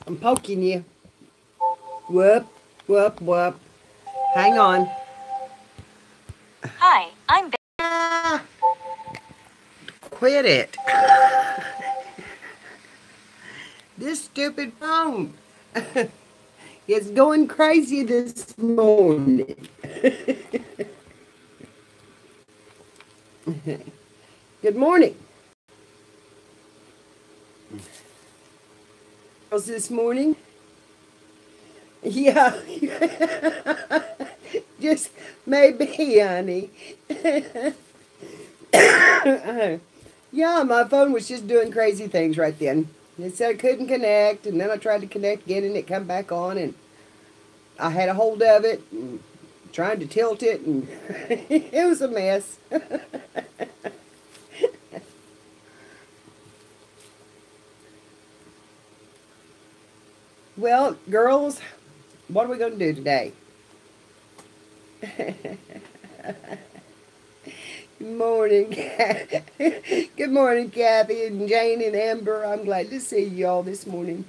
I'm poking you. Whoop, whoop, whoop. Hang on. Hi, I'm Ah, quit it. This stupid phone is going crazy this morning. Good morning. How's this morning? Yeah. Just maybe, honey. Yeah, my phone was just doing crazy things right then. It said I couldn't connect, and then I tried to connect again, and it come back on, and I had a hold of it, and trying to tilt it, and it was a mess. Well, girls, what are we going to do today? Good morning, good morning, Kathy and Jane and Amber. I'm glad to see you all this morning.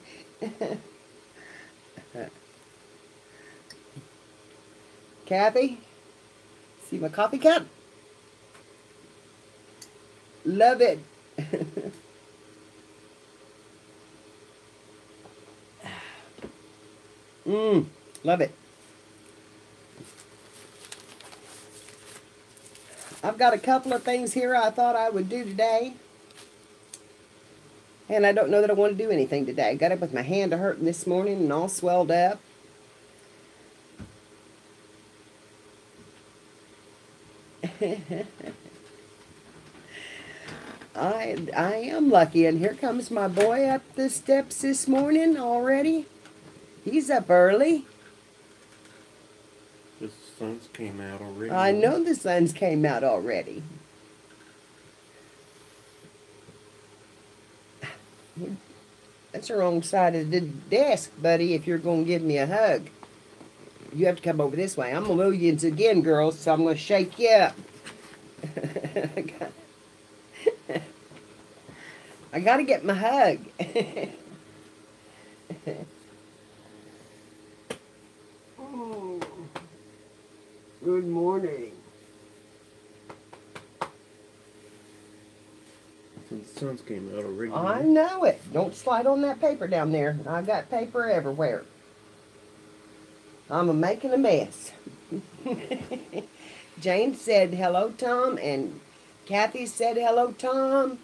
Kathy, see my coffee cup? Love it. Mmm, love it. I've got a couple of things here I thought I would do today. And I don't know that I want to do anything today. I got up with my hand hurting this morning and all swelled up. I am lucky, and here comes my boy up the steps this morning already. He's up early. The suns came out already. I know the sun's came out already. That's the wrong side of the desk, buddy, if you're going to give me a hug. You have to come over this way. I'm going to move you again, girls, so I'm going to shake you up. I got to get my hug. Oh, good morning. The suns came out already. I know it. Don't slide on that paper down there. I've got paper everywhere. I'm making a mess. Jane said hello, Tom, and Kathy said hello, Tom.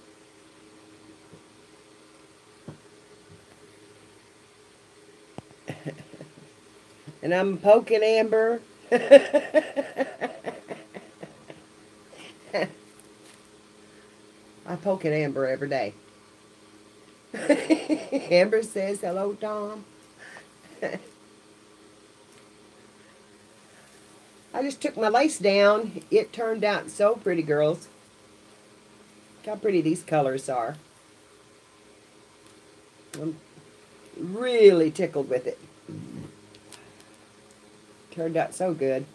And I'm poking Amber. I poke at Amber every day. Amber says hello, Tom. I just took my lace down. It turned out so pretty, girls. Look how pretty these colors are. I'm really tickled with it. Turned out so good.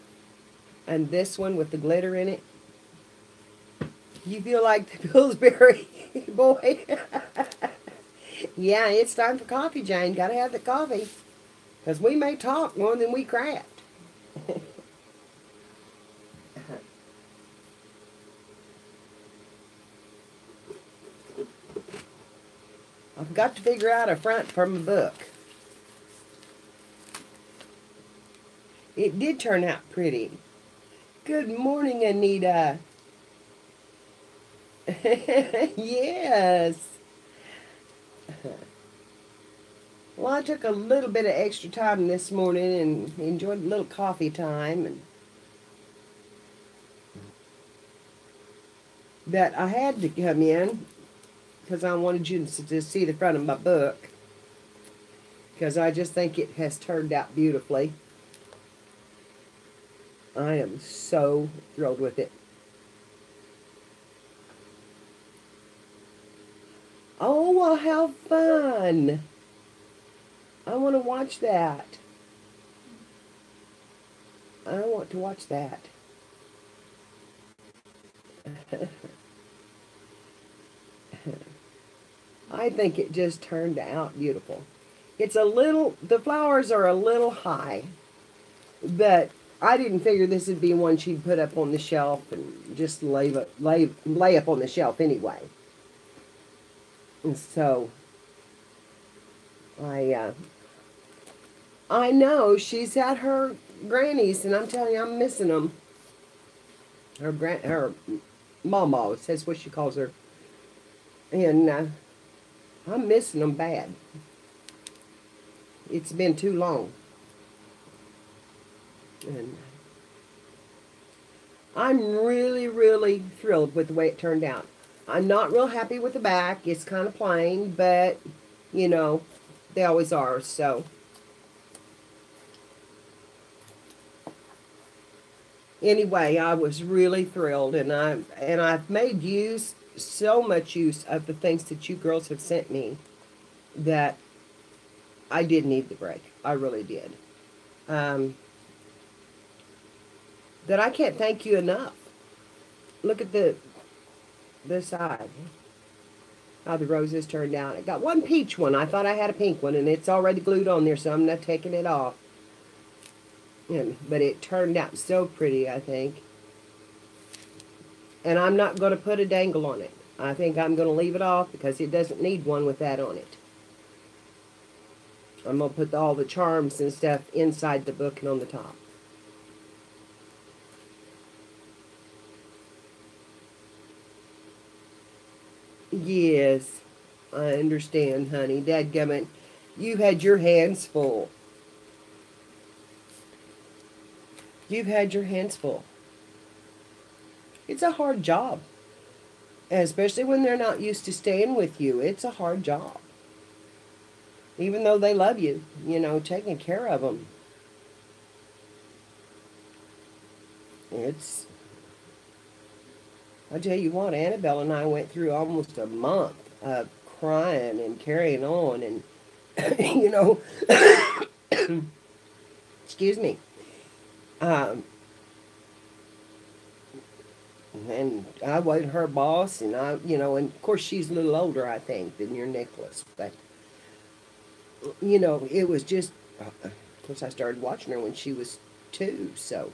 And this one with the glitter in it. You feel like the Pillsbury boy. Yeah, it's time for coffee, Jane. Gotta have the coffee. Because we may talk more than we craft. I've got to figure out a front for my book. It did turn out pretty. Good morning, Anita. Yes. Well, I took a little bit of extra time this morning and enjoyed a little coffee time. And that I had to come in because I wanted you to see the front of my book. Because I just think it has turned out beautifully. I am so thrilled with it. Oh, well, how fun. I want to watch that. I want to watch that. I think it just turned out beautiful. It's a little, the flowers are a little high, but I didn't figure this would be one she'd put up on the shelf and just lay up on the shelf anyway. And so I uh, I know she's at her granny's, and I'm telling you, I'm missing them. Her mama, that's what she calls her, and I'm missing them bad. It's been too long, and I'm really, really thrilled with the way it turned out. I'm not real happy with the back. It's kind of plain, but you know, they always are. So anyway, I was really thrilled, and I've made so much use of the things that you girls have sent me that I did need the break. I really did. Um, that I can't thank you enough. Look at the side. How the roses turned out. I got one peach one. I thought I had a pink one, and it's already glued on there, so I'm not taking it off. But it turned out so pretty, I think. And I'm not going to put a dangle on it. I think I'm going to leave it off because it doesn't need one with that on it. I'm going to put all the charms and stuff inside the book and on the top. Yes, I understand, honey. Dadgummit, you had your hands full. You've had your hands full. It's a hard job. Especially when they're not used to staying with you. It's a hard job. Even though they love you, taking care of them. I tell you what, Annabelle and I went through almost a month of crying and carrying on and, excuse me. And I wasn't her boss, and and of course she's a little older, I think, than your Nicholas. But, it was just, of course I started watching her when she was 2, so.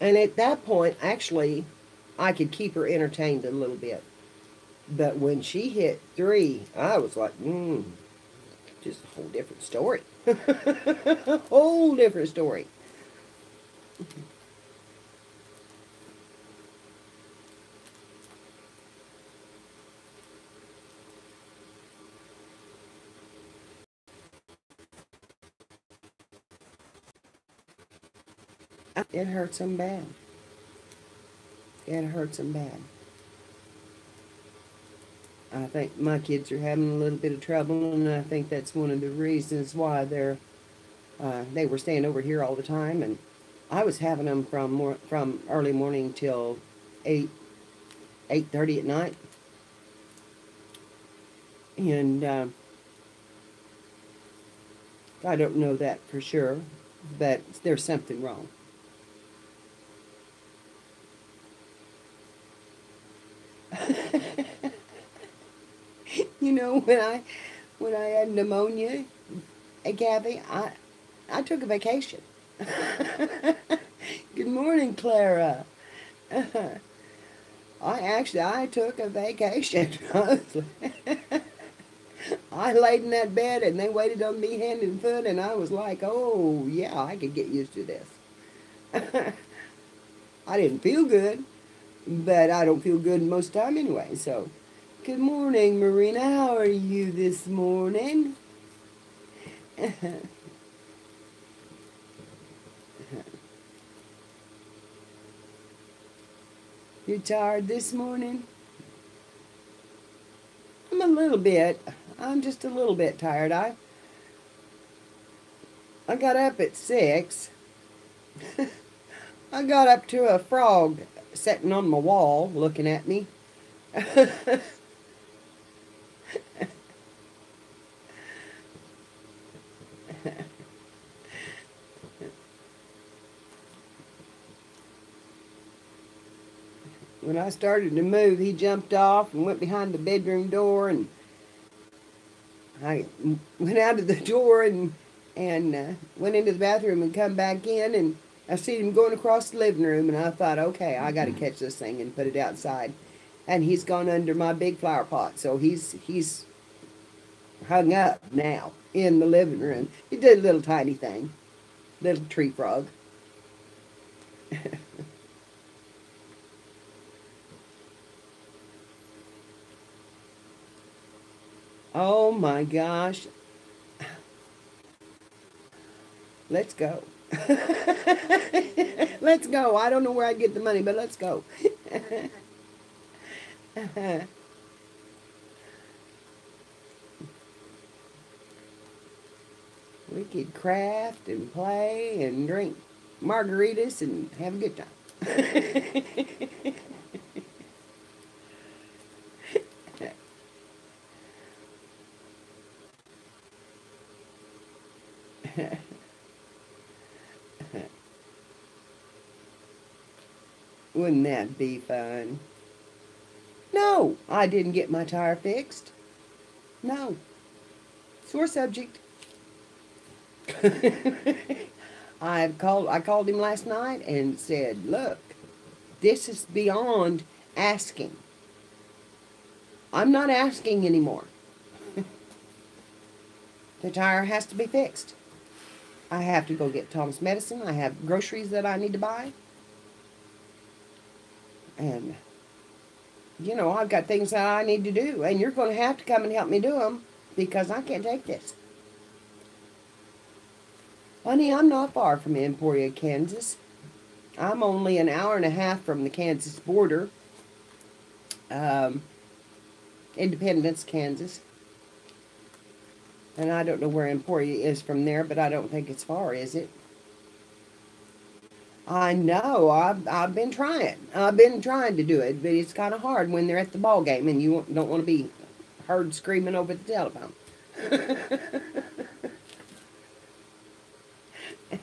And at that point, actually, I could keep her entertained a little bit. But when she hit 3, I was like, just a whole different story. A whole different story. It hurts them bad. It hurts them bad. I think my kids are having a little bit of trouble, and I think that's one of the reasons why they were staying over here all the time, and I was having them from early morning till 8:30 at night, and I don't know that for sure, but there's something wrong. When I had pneumonia, Gabby, I took a vacation. Good morning, Clara. I took a vacation. I laid in that bed and they waited on me hand and foot, and I was like, oh yeah, I could get used to this. I didn't feel good, but I don't feel good most of the time anyway, so. Good morning, Marina. How are you this morning? You tired this morning? I'm just a little bit tired. I got up at 6. I got up to a frog sitting on my wall looking at me. when I started to move, he jumped off and went behind the bedroom door, and I went out of the door and went into the bathroom and come back in, and I seen him going across the living room, and I thought, okay, I got to catch this thing and put it outside. And he's gone under my big flower pot, so he's hung up now in the living room. He did a little tiny thing, little tree frog. Oh my gosh. Let's go. Let's go. I don't know where I get the money, but let's go. We could craft and play and drink margaritas and have a good time. Wouldn't that be fun? No, I didn't get my tire fixed. No. Sore subject. I called him last night and said, look, this is beyond asking. I'm not asking anymore. The tire has to be fixed. I have to go get Tom's medicine. I have groceries that I need to buy. And, you know, I've got things that I need to do. And you're going to have to come and help me do them because I can't take this. Honey, I'm not far from Emporia, Kansas. I'm only an hour and a half from the Kansas border. Independence, Kansas. And I don't know where Emporia is from there, but I don't think it's far, is it? I know. I've been trying. I've been trying to do it, but it's kind of hard when they're at the ball game and you don't want to be heard screaming over the telephone.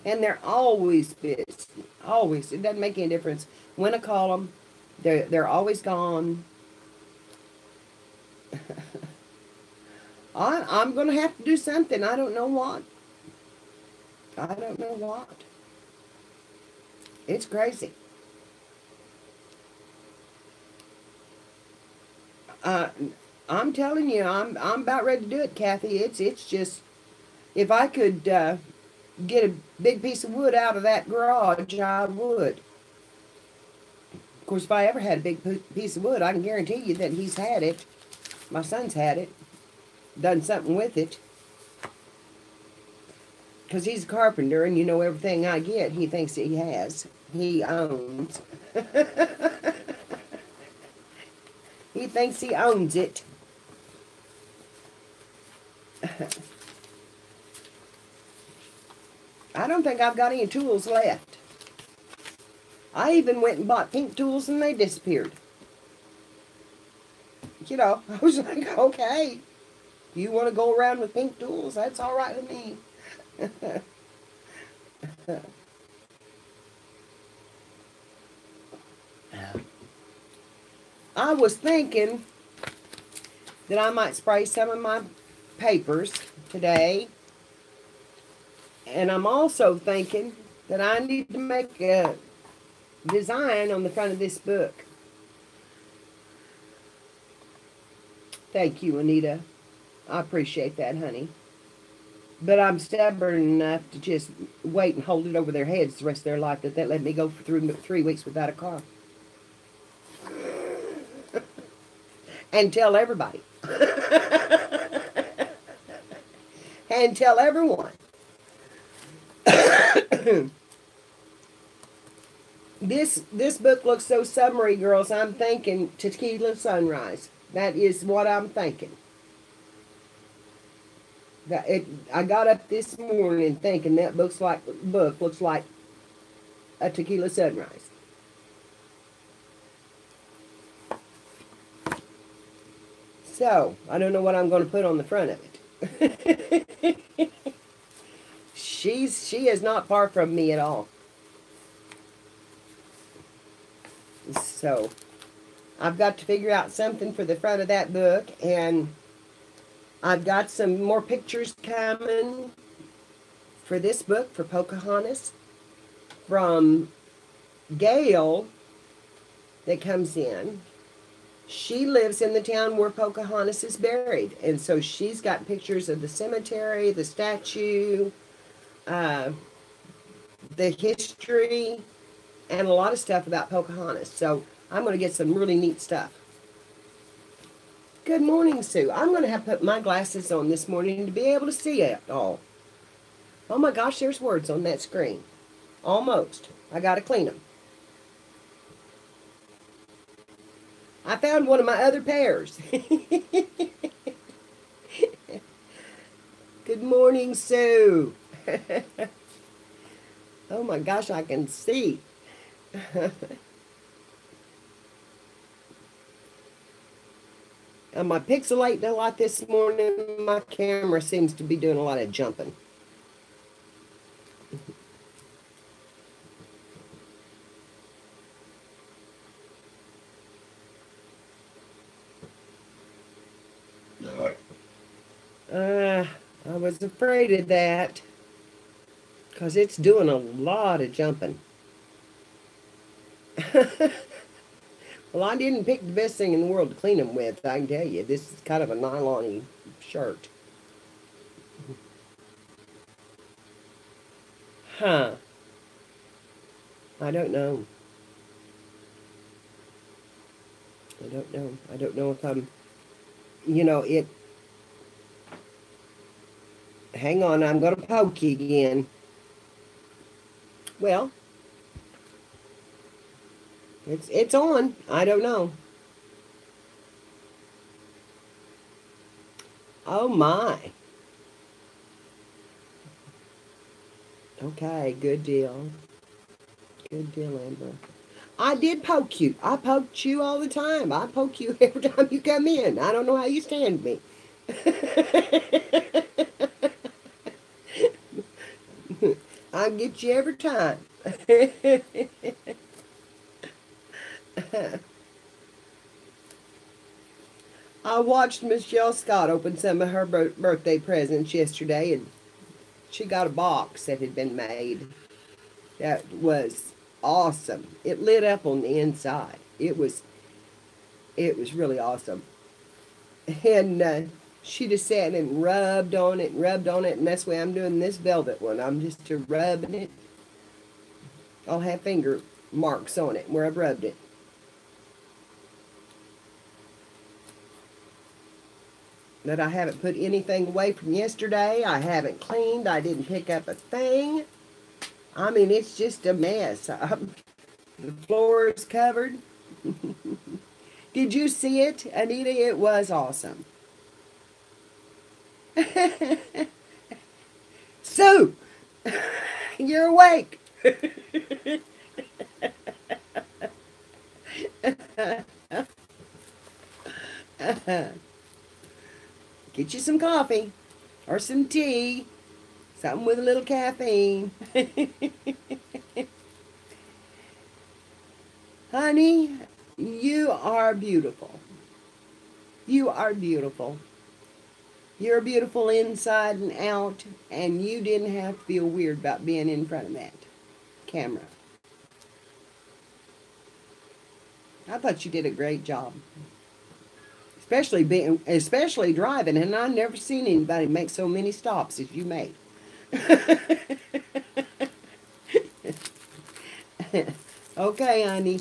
And they're always busy. Always. It doesn't make any difference when I call them. They're always gone. I'm going to have to do something. I don't know what. I don't know what. It's crazy. I'm telling you, I'm about ready to do it, Kathy. It's just, if I could get a big piece of wood out of that garage, I would. Of course, if I ever had a big piece of wood, I can guarantee you that he's had it. My son's had it. Done something with it. Because he's a carpenter, and you know everything I get, he thinks he has. He owns. He thinks he owns it. I don't think I've got any tools left. I even went and bought pink tools and they disappeared. You know, I was like, okay, you want to go around with pink tools? That's all right with me. I was thinking that I might spray some of my papers today. And I'm also thinking that I need to make a design on the front of this book. Thank you, Anita. I appreciate that, honey. But I'm stubborn enough to just wait and hold it over their heads the rest of their life that they let me go for 3 weeks without a car. And tell everybody. And tell everyone. This book looks so summery, girls. I'm thinking Tequila Sunrise. That is what I'm thinking. I got up this morning thinking that book looks like a Tequila Sunrise. So I don't know what I'm going to put on the front of it. She is not far from me at all. So I've got to figure out something for the front of that book, and I've got some more pictures coming for this book for Pocahontas from Gail that comes in. She lives in the town where Pocahontas is buried, and so she's got pictures of the cemetery, the statue, uh, the history, and a lot of stuff about Pocahontas. So I'm going to get some really neat stuff. Good morning, Sue. I'm going to have to put my glasses on this morning to be able to see it all. Oh my gosh, there's words on that screen. Almost. I got to clean them. I found one of my other pairs. Good morning, Sue. Oh my gosh, I can see. Am I pixelating a lot this morning? My camera seems to be doing a lot of jumping. I was afraid of that because it's doing a lot of jumping. Well, I didn't pick the best thing in the world to clean them with, I can tell you. This is kind of a nylon-y shirt. Huh. I don't know. I don't know. I don't know if I'm, it. Hang on, I'm going to poke you again. Well, it's on. I don't know. Oh my. Okay, good deal. Good deal, Amber. I did poke you. I poked you all the time. I poke you every time you come in. I don't know how you stand me. I get you every time. I watched Michelle Scott open some of her birthday presents yesterday, and she got a box that had been made. That was awesome. It lit up on the inside. It was really awesome. And she just sat and rubbed on it, and that's the way I'm doing this velvet one. I'm just rubbing it. I'll have finger marks on it where I've rubbed it. But I haven't put anything away from yesterday. I haven't cleaned. I didn't pick up a thing. I mean, it's just a mess. The floor is covered. Did you see it, Anita? It was awesome. Sue, you're awake. Get you some coffee or some tea, something with a little caffeine. Honey, you are beautiful. You are beautiful. You're beautiful inside and out, and you didn't have to feel weird about being in front of that camera. I thought you did a great job. Especially driving, and I've never seen anybody make so many stops as you made. Okay, honey.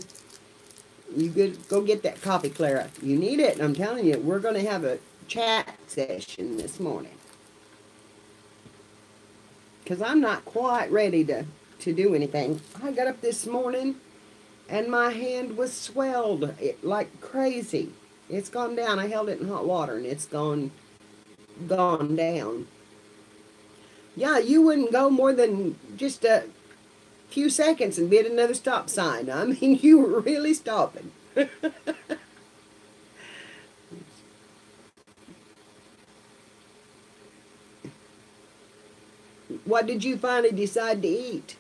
You good? Go get that coffee, Clara. You need it. I'm telling you, we're going to have a chat session this morning. Because I'm not quite ready to do anything. I got up this morning, and my hand was swelled like crazy. It's gone down. I held it in hot water, and it's gone down. Yeah, you wouldn't go more than just a few seconds and be at another stop sign. I mean, you were really stopping. What did you finally decide to eat?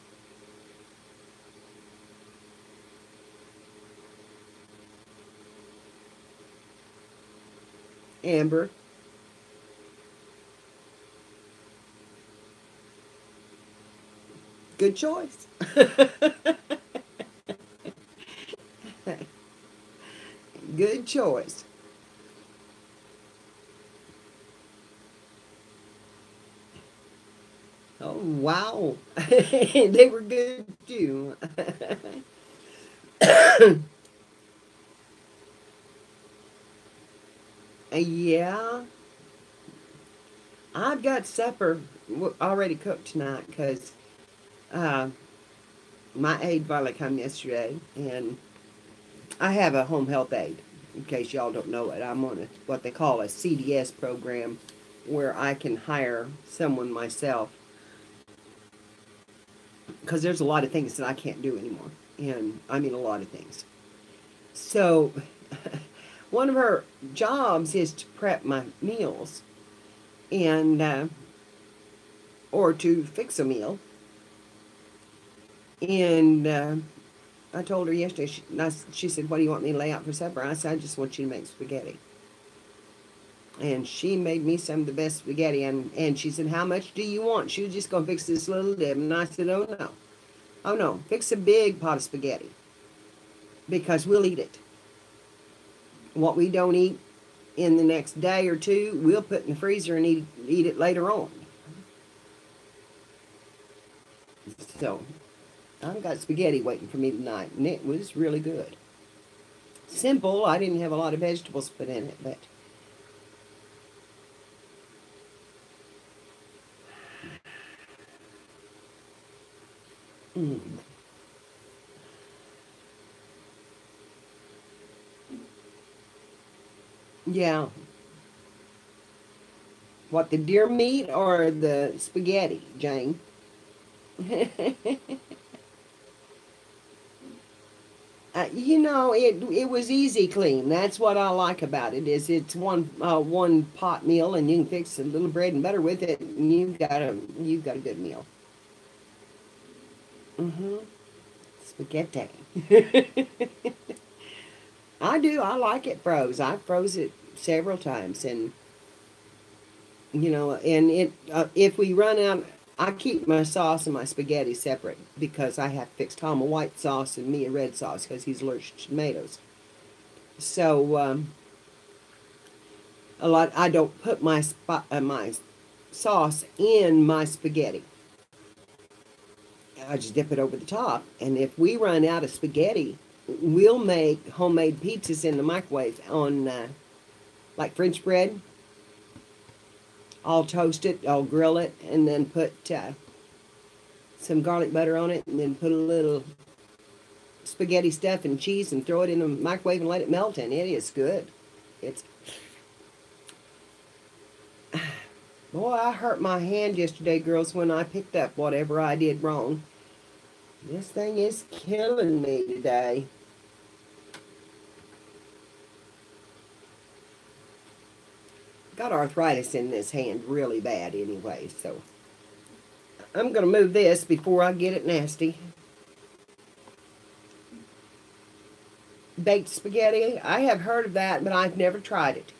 Amber. Good choice. Good choice. Oh, wow. They were good too. Yeah, I've got supper already cooked tonight because uh, my aide finally come yesterday, and I have a home health aide. In case y'all don't know it, I'm on what they call a CDS program, where I can hire someone myself because there's a lot of things that I can't do anymore, and I mean a lot of things. So, one of her jobs is to prep my meals, and or to fix a meal. And I told her yesterday, she said, "What do you want me to lay out for supper?" I said, "I just want you to make spaghetti." And she made me some of the best spaghetti. And she said, "How much do you want?" She was just going to fix this little dip. And I said, "Oh, no. Oh, no. Fix a big pot of spaghetti because we'll eat it. What we don't eat in the next day or two, we'll put in the freezer and eat it later on." So I've got spaghetti waiting for me tonight, and it was really good. Simple. I didn't have a lot of vegetables put in it, but mm, yeah. What, the deer meat or the spaghetti, Jane? It was easy clean. That's what I like about it. Is it's one pot meal, and you can fix a little bread and butter with it, and you've got a good meal. Mm-hmm. Spaghetti. I do. I like it froze. I froze it several times, and and if we run out, I keep my sauce and my spaghetti separate because I have to fix Tom a white sauce and me a red sauce because he's allergic to tomatoes. So a lot. I don't put my sauce in my spaghetti. I just dip it over the top. And if we run out of spaghetti, we'll make homemade pizzas in the microwave on like French bread. I'll toast it, I'll grill it, and then put some garlic butter on it, and then put a little spaghetti stuff and cheese and throw it in the microwave and let it melt, and it is good. It's Boy, I hurt my hand yesterday, girls, when I picked up whatever I did wrong. This thing is killing me today. Got arthritis in this hand really bad anyway, so I'm going to move this before I get it nasty. Baked spaghetti, I have heard of that, but I've never tried it.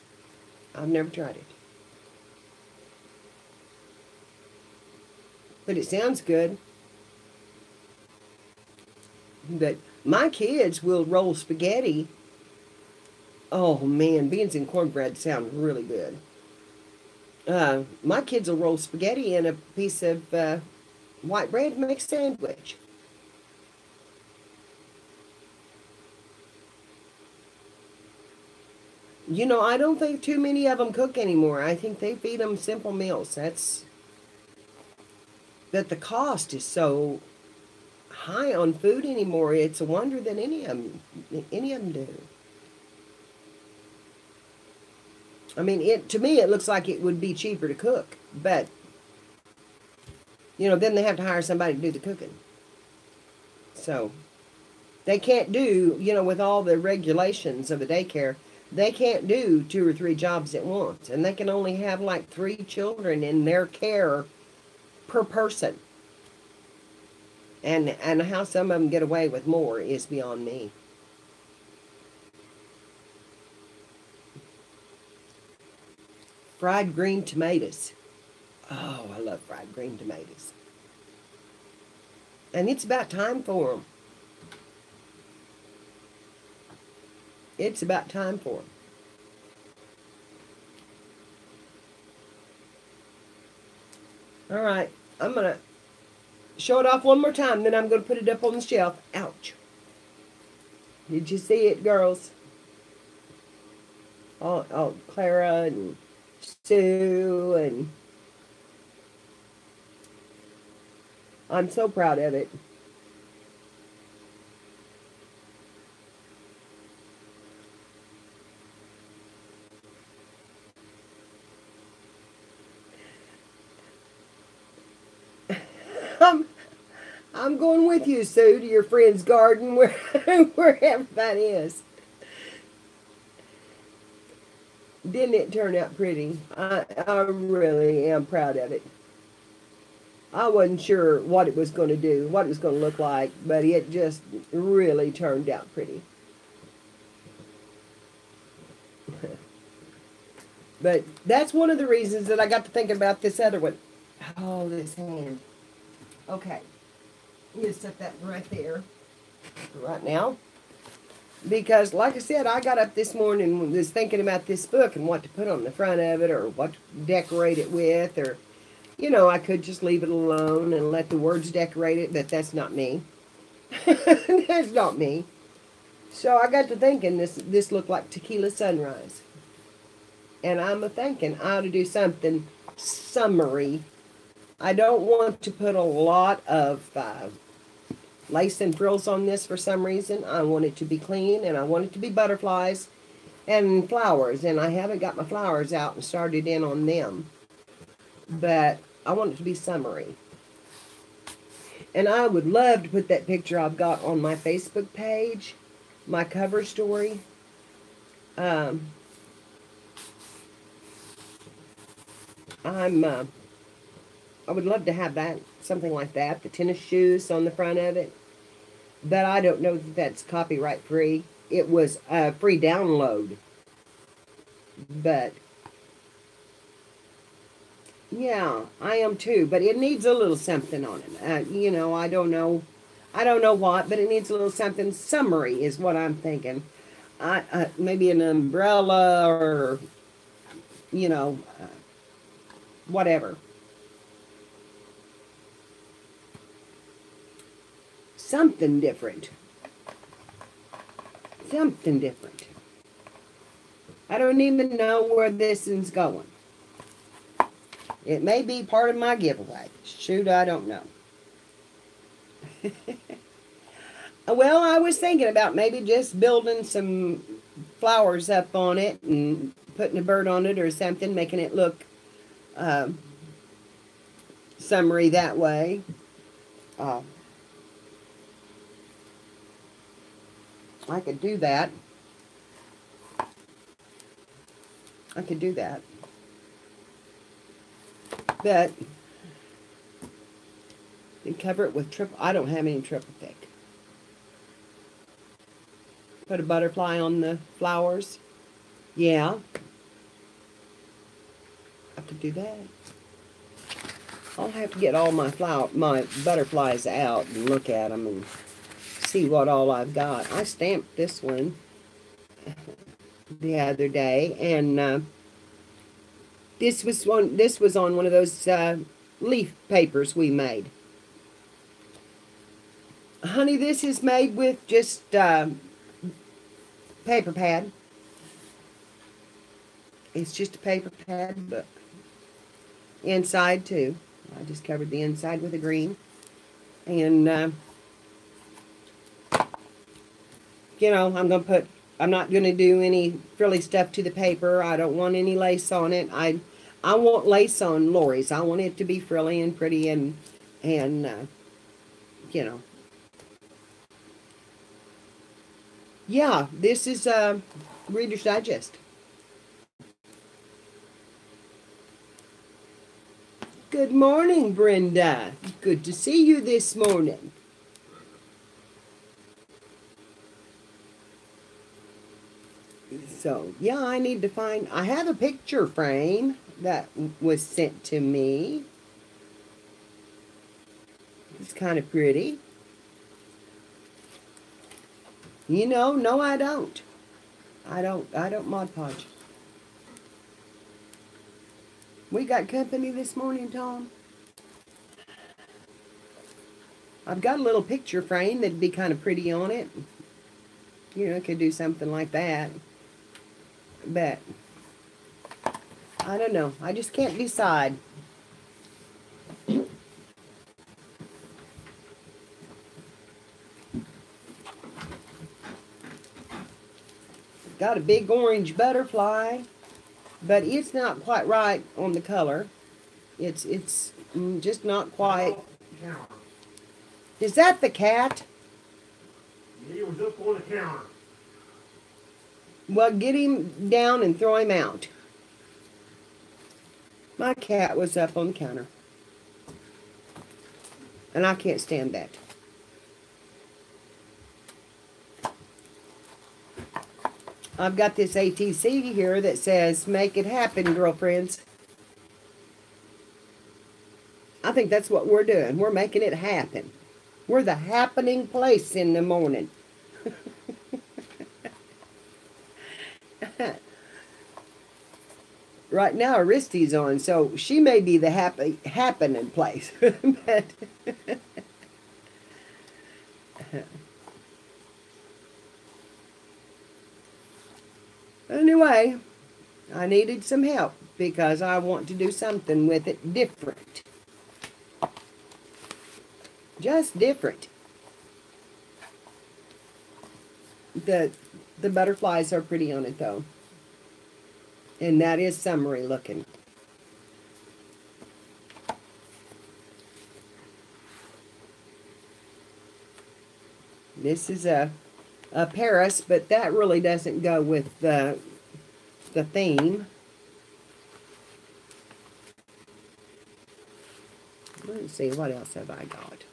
I've never tried it. But it sounds good. But my kids will roll spaghetti. Oh man, beans and cornbread sound really good. My kids will roll spaghetti in a piece of white bread and make a sandwich. I don't think too many of them cook anymore. I think they feed them simple meals. That the cost is so high on food anymore. It's a wonder that any of them do. I mean, to me it looks like it would be cheaper to cook, but then they have to hire somebody to do the cooking. So they can't do, with all the regulations of the daycare, they can't do two or three jobs at once, and they can only have like 3 children in their care per person. And how some of them get away with more is beyond me. fried green tomatoes. Oh, I love fried green tomatoes. And it's about time for them. It's about time for them. All right, I'm going to show it off one more time, then I'm going to put it up on the shelf. Ouch. Did you see it, girls? Oh, Clara and Sue, and I'm so proud of it. I'm going with you, Sue, to your friend's garden, wherever that is. Didn't it turn out pretty? I really am proud of it. I wasn't sure what it was going to do, what it was going to look like, but it just really turned out pretty. But that's one of the reasons that I got to thinking about this other one. Oh, this hand. Okay. You just set that right there, right now. Because, like I said, I got up this morning and was thinking about this book and what to put on the front of it or what to decorate it with. Or, you know, I could just leave it alone and let the words decorate it, but that's not me. That's not me. So I got to thinking this looked like Tequila Sunrise. And I'm thinking I ought to do something summery. I don't want to put a lot of lace and frills on this for some reason. I want it to be clean, and I want it to be butterflies and flowers. And I haven't got my flowers out and started in on them. But I want it to be summery. And I would love to put that picture I've got on my Facebook page, my cover story. I would love to have that, something like that, the tennis shoes on the front of it. But I don't know that that's copyright free. It was a free download. But, yeah, I am too. But it needs a little something on it. You know, I don't know what, but it needs a little something. Summery is what I'm thinking. Maybe an umbrella or, you know, whatever. Something different. Something different. I don't even know where this is going. It may be part of my giveaway. Shoot, I don't know. Well, I was thinking about maybe just building some flowers up on it and putting a bird on it or something, making it look summery that way. I could do that. I could do that. But and cover it with triple. I don't have any triple thick. Put a butterfly on the flowers. Yeah. I could do that. I'll have to get all my butterflies out and look at them and see what all I've got. I stamped this one the other day, and this was on one of those leaf papers we made. Honey, this is made with just paper pad. It's just a paper pad book. Inside too. I just covered the inside with a green. And you know, I'm not going to do any frilly stuff to the paper. I don't want any lace on it. I want lace on Lori's. I want it to be frilly and pretty and you know. Yeah, this is Reader's Digest. Good morning, Brenda. Good to see you this morning. So, yeah, I need to find. I have a picture frame that was sent to me. It's kind of pretty. You know, no, I don't. I don't Mod Podge. We got company this morning, Tom. I've got a little picture frame that'd be kind of pretty on it. You know, could do something like that. But I don't know. I just can't decide. Got a big orange butterfly, but it's not quite right on the color. It's just not quite. Is that the cat? He was up on the counter. Well, get him down and throw him out. My cat was up on the counter. And I can't stand that. I've got this ATC here that says, make it happen, girlfriends. I think that's what we're doing. We're making it happen. We're the happening place in the morning. Right now, Aristi's on, so she may be the happening place. But anyway, I needed some help because I want to do something with it different. Just different. The butterflies are pretty on it though. And that is summery looking. This is a Paris, but that really doesn't go with the theme. Let's see, what else have I got?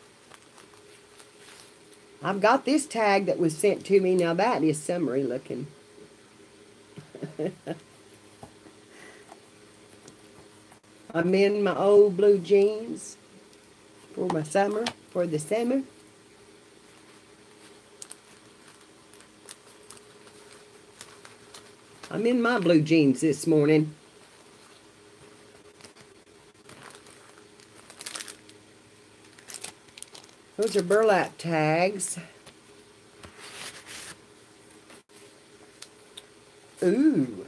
I've got this tag that was sent to me. Now that is summery looking. I'm in my old blue jeans for the summer. I'm in my blue jeans this morning. Those are burlap tags. Ooh.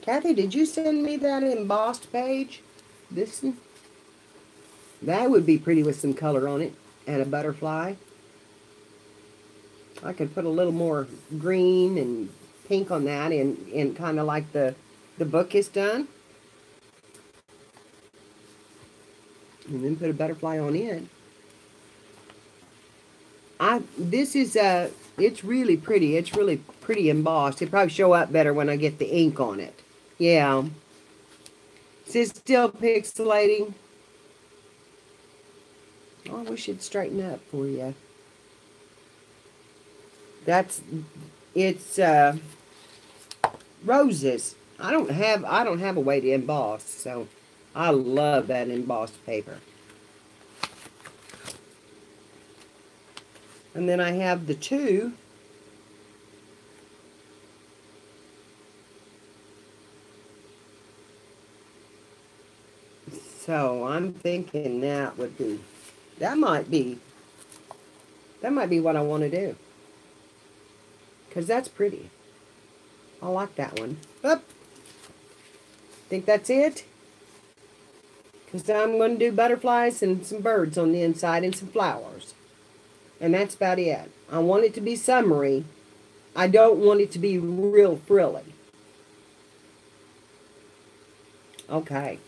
Kathy, did you send me that embossed page? This one? That would be pretty with some color on it and a butterfly. I could put a little more green and pink on that and kind of like the book is done. And then put a butterfly on it. This is it's really pretty. It's really pretty embossed. It'll probably show up better when I get the ink on it. Yeah. Is it still pixelating? Oh, we should straighten up for you. It's roses. I don't have a way to emboss, so I love that embossed paper. And then I have the two. So I'm thinking that might be what I want to do. Because that's pretty. I like that one. Up. Think that's it? Because I'm going to do butterflies and some birds on the inside and some flowers. And that's about it. I want it to be summery. I don't want it to be real frilly. Okay.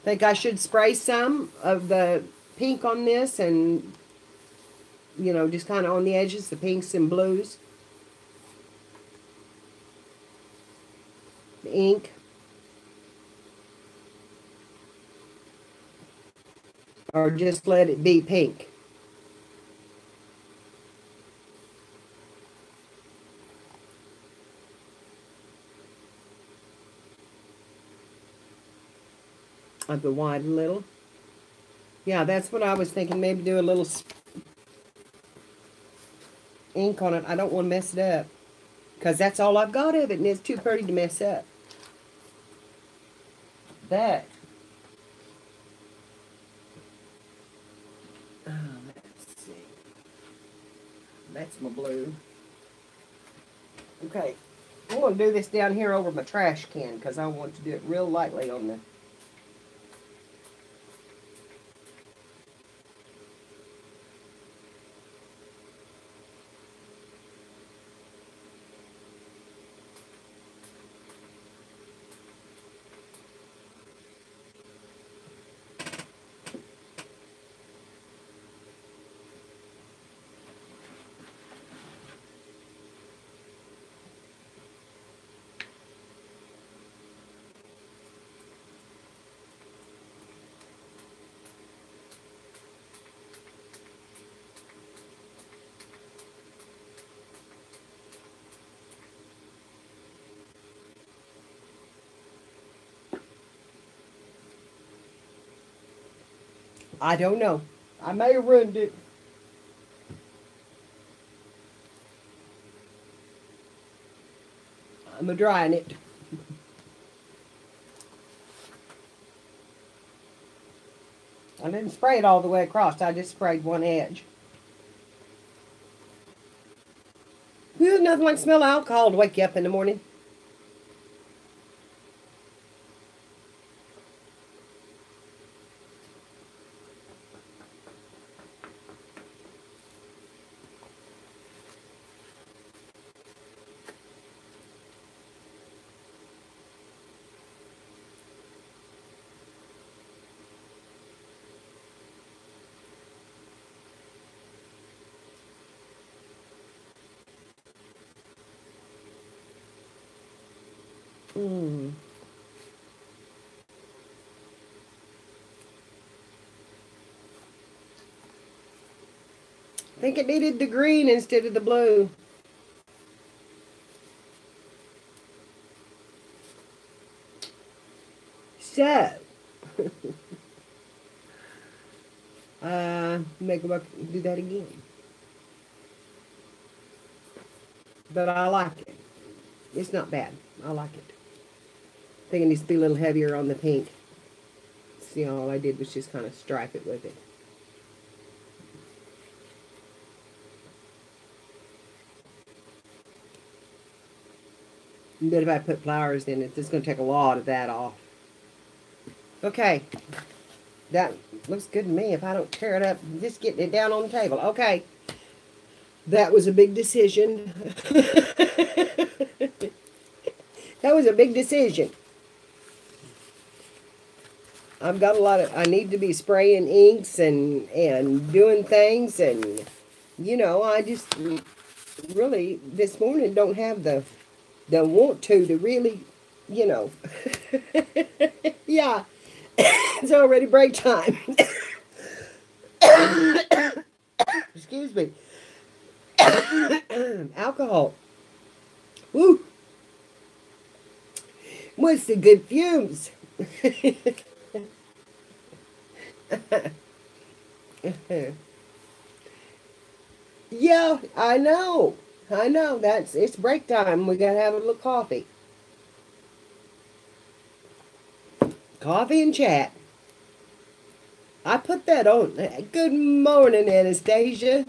Think I should spray some of the pink on this and, you know, just kind of on the edges, the pinks and blues. The ink. Or just let it be pink. Of the white a little. Yeah, that's what I was thinking. Maybe do a little ink on it. I don't want to mess it up. Because that's all I've got of it, and it's too pretty to mess up. But, let's see. That's my blue. Okay, I'm going to do this down here over my trash can because I want to do it real lightly on the... I don't know. I may have ruined it. I'm drying it. I didn't spray it all the way across. I just sprayed one edge. There's nothing like smell of alcohol to wake you up in the morning. Mm. I think it needed the green instead of the blue. So, make a do that again. But I like it. It's not bad. I like it. I think it needs to be a little heavier on the pink. See, all I did was just kind of stripe it with it. But if I put flowers in it, it's going to take a lot of that off. Okay. That looks good to me if I don't tear it up. Just getting it down on the table. Okay. That was a big decision. That was a big decision. I've got a lot of, I need to be spraying inks and doing things, and, you know, I just really, this morning don't have the want to really, you know. Yeah. It's already break time. Excuse me. Alcohol. Woo. What's the good fumes? Yeah, I know. It's break time. We gotta have a little coffee. Coffee and chat. I put that on. Good morning, Anastasia.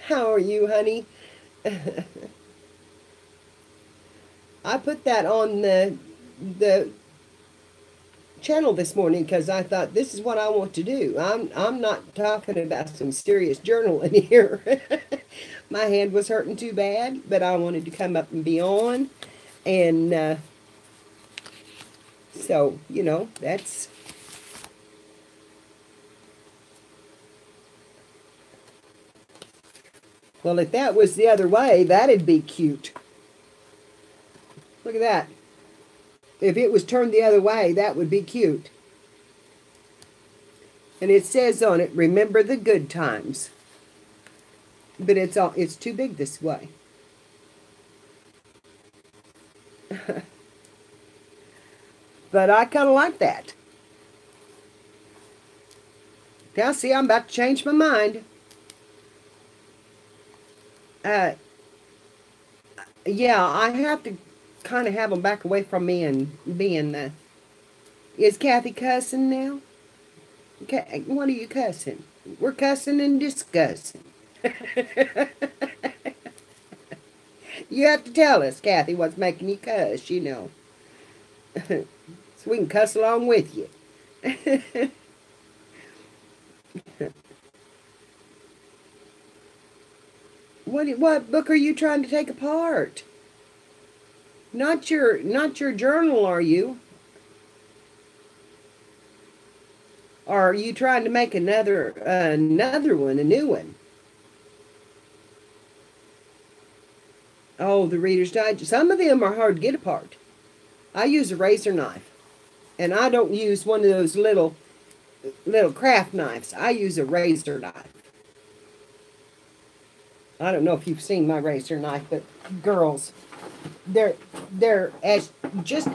How are you, honey? I put that on the channel this morning because I thought this is what I want to do. I'm not talking about some serious journaling here. My hand was hurting too bad, but I wanted to come up and be on, and so, you know, that's... Well, if that was the other way, that'd be cute. Look at that. If it was turned the other way, that would be cute. And it says on it, remember the good times. But it's too big this way. But I kind of like that. Now, see, I'm about to change my mind. Yeah, I have to kind of have them back away from me and being the. Is Kathy cussing now? What are you cussing? We're cussing and discussing. You have to tell us, Kathy, what's making you cuss, you know. So we can cuss along with you. What book are you trying to take apart? Not your journal, are you? Or are you trying to make another one, a new one? Oh, the Reader's Digest. Some of them are hard to get apart. I use a razor knife, and I don't use one of those little craft knives. I use a razor knife. I don't know if you've seen my razor knife, but girls, they're as just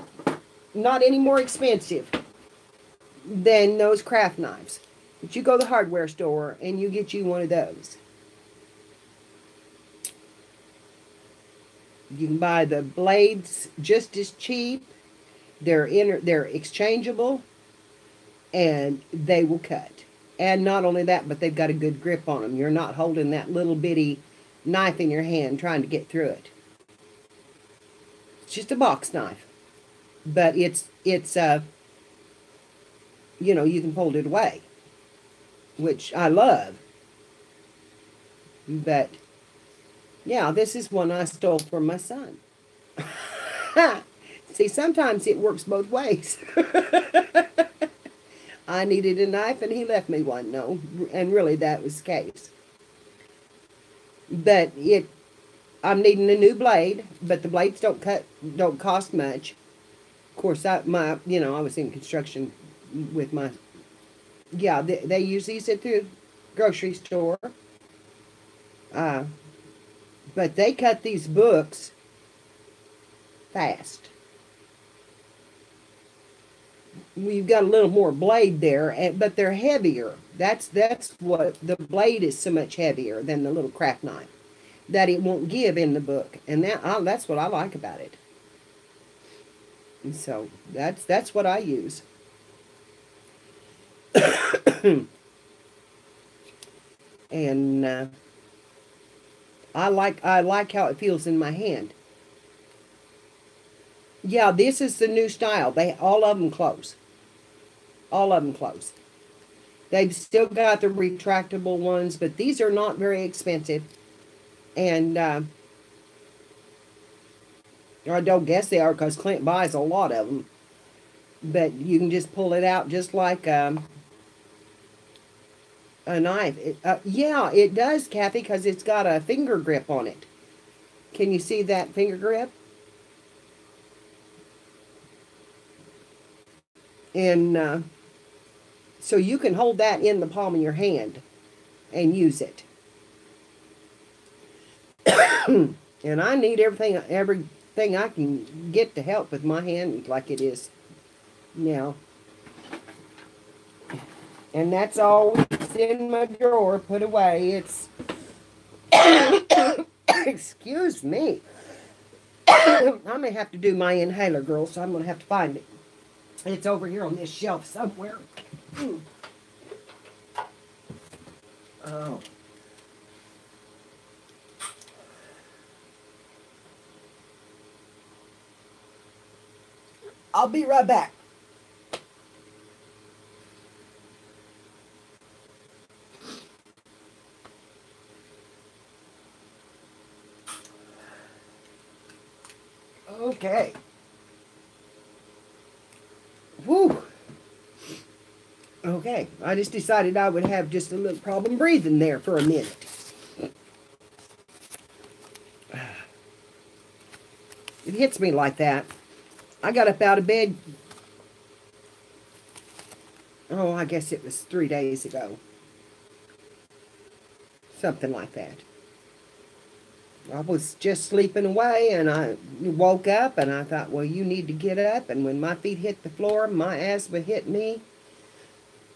not any more expensive than those craft knives. But you go to the hardware store and you get you one of those. You can buy the blades just as cheap. They're exchangeable, and they will cut. And not only that, but they've got a good grip on them. You're not holding that little bitty knife in your hand trying to get through it. It's just a box knife, but it's you can fold it away, which I love. But yeah, this is one I stole from my son. See, sometimes it works both ways. I needed a knife and he left me one. No, and really that was the case. But I'm needing a new blade, but the blades don't cost much. Of course, I was in construction with my, yeah, they use these at the grocery store. But they cut these books fast. We've got a little more blade there, but they're heavier. That's what the blade is so much heavier than the little craft knife, that it won't give in the book, and that's what I like about it. And so that's what I use. And I like how it feels in my hand. Yeah, this is the new style. All of them close. All of them close. They've still got the retractable ones, but these are not very expensive. And I don't guess they are, because Clint buys a lot of them. But you can just pull it out just like a knife. Yeah, it does, Kathy, because it's got a finger grip on it. Can you see that finger grip? And so you can hold that in the palm of your hand and use it. And I need everything I can get to help with my hand like it is now. And that's all in my drawer, put away. It's excuse me. I may have to do my inhaler, girl, so I'm going to have to find it. It's over here on this shelf somewhere. Oh. I'll be right back. Okay. Whew. Okay, I just decided I would have just a little problem breathing there for a minute. It hits me like that. I got up out of bed, I guess it was 3 days ago. Something like that. I was just sleeping away, and I woke up, and I thought, well, you need to get up. And when my feet hit the floor, my asthma hit me.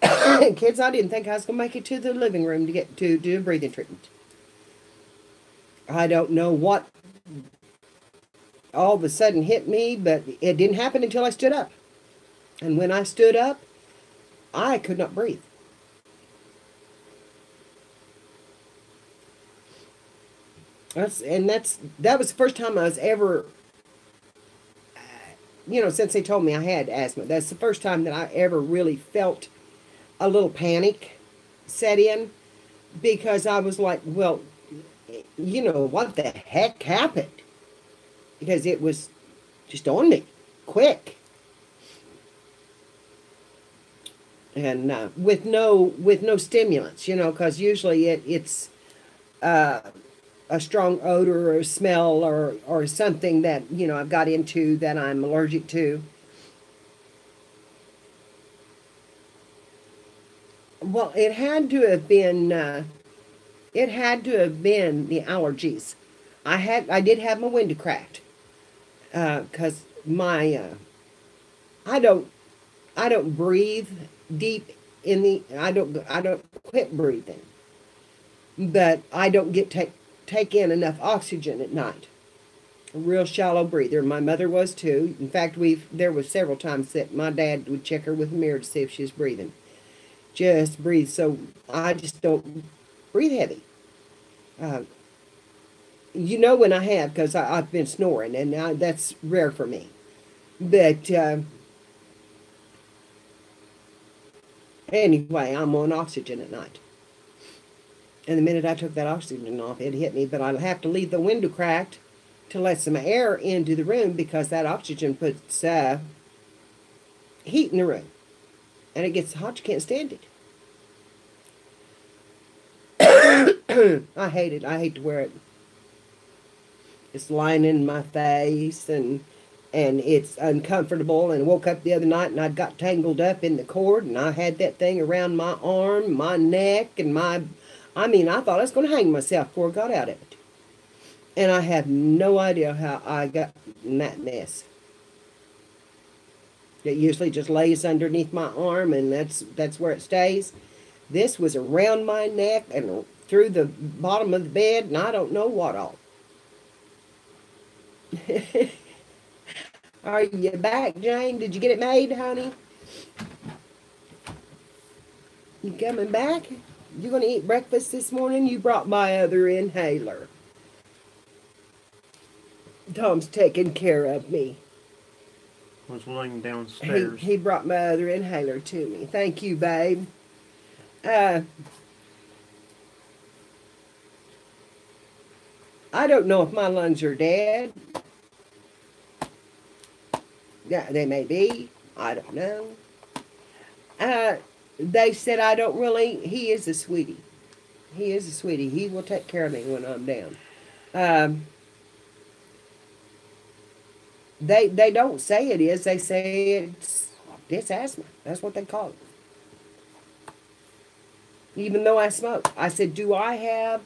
Kids, I didn't think I was going to make it to the living room to get to do a breathing treatment. I don't know what all of a sudden hit me, but it didn't happen until I stood up. And when I stood up, I could not breathe. That was the first time I was ever, since they told me I had asthma. That's the first time that I ever really felt a little panic set in, because I was like, well, what the heck happened? Because it was just on me, quick. And with no stimulants, because usually it's a strong odor or smell or something that, I've got into that I'm allergic to. Well, it had to have been the allergies. I did have my window cracked, because I don't breathe deep I don't quit breathing, but I don't take in enough oxygen at night. A real shallow breather. My mother was too. In fact, there was several times that my dad would check her with a mirror to see if she was breathing. Just breathe. So I just don't breathe heavy. When I have, because I've been snoring, and that's rare for me. But anyway, I'm on oxygen at night. And the minute I took that oxygen off, it hit me. But I'll have to leave the window cracked to let some air into the room, because that oxygen puts heat in the room. And it gets hot, you can't stand it. I hate it. I hate to wear it. It's lying in my face, and it's uncomfortable. And I woke up the other night and I got tangled up in the cord, and I had that thing around my arm, my neck, and I thought I was going to hang myself before I got out of it. And I have no idea how I got in that mess. It usually just lays underneath my arm, and that's where it stays. This was around my neck and through the bottom of the bed, and I don't know what all. Are you back, Jane? Did you get it made, honey? You coming back? You going to eat breakfast this morning? You brought my other inhaler. Tom's taking care of me. Was laying downstairs. He brought my other inhaler to me. Thank you, babe. I don't know if my lungs are dead. Yeah, they may be. I don't know. They said I don't really. He is a sweetie. He is a sweetie. He will take care of me when I'm down. They don't say it is. They say it's asthma. That's what they call it. Even though I smoke. I said, do I have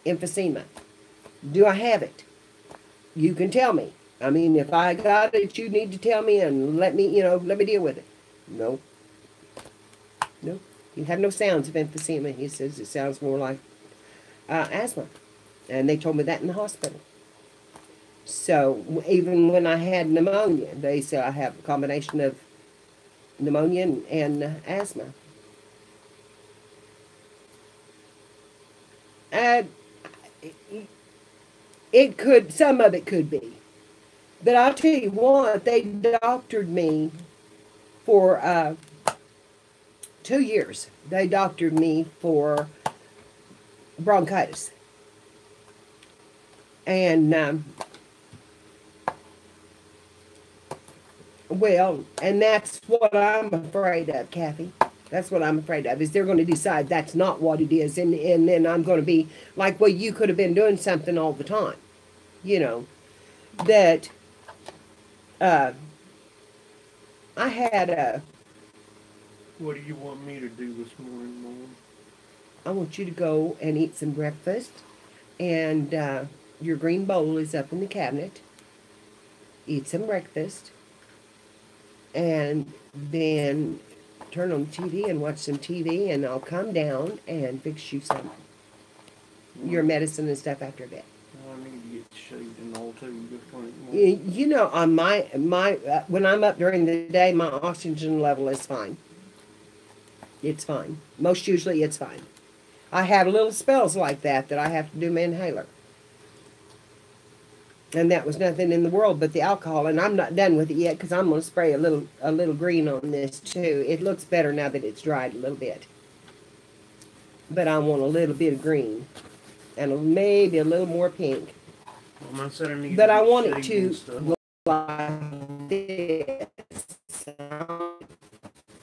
emphysema? Do I have it? You can tell me. I mean, if I got it, you need to tell me and let me deal with it. No. No. You have no sounds of emphysema. He says it sounds more like asthma. And they told me that in the hospital. So even when I had pneumonia, they said I have a combination of pneumonia and asthma. Some of it could be. But I'll tell you what, they doctored me for 2 years. They doctored me for bronchitis. And, and that's what I'm afraid of, Kathy. That's what I'm afraid of, is they're going to decide that's not what it is. And then I'm going to be like, well, you could have been doing something all the time. That I had a... What do you want me to do this morning, Mom? I want you to go and eat some breakfast. And your green bowl is up in the cabinet. Eat some breakfast. and then turn on the TV and watch some TV, and I'll come down and fix you some your medicine and stuff after that. I need to get shaved and all too. Just like, You know, on my when I'm up during the day, my oxygen level is fine. It's fine. Most usually, it's fine. I have little spells like that I have to do my inhaler. And that was nothing in the world but the alcohol. And I'm not done with it yet because I'm going to spray a little green on this too. It looks better now that it's dried a little bit. But I want a little bit of green and maybe a little more pink. well, Mom said I need But to I get want it shaved to and stuff. look like this.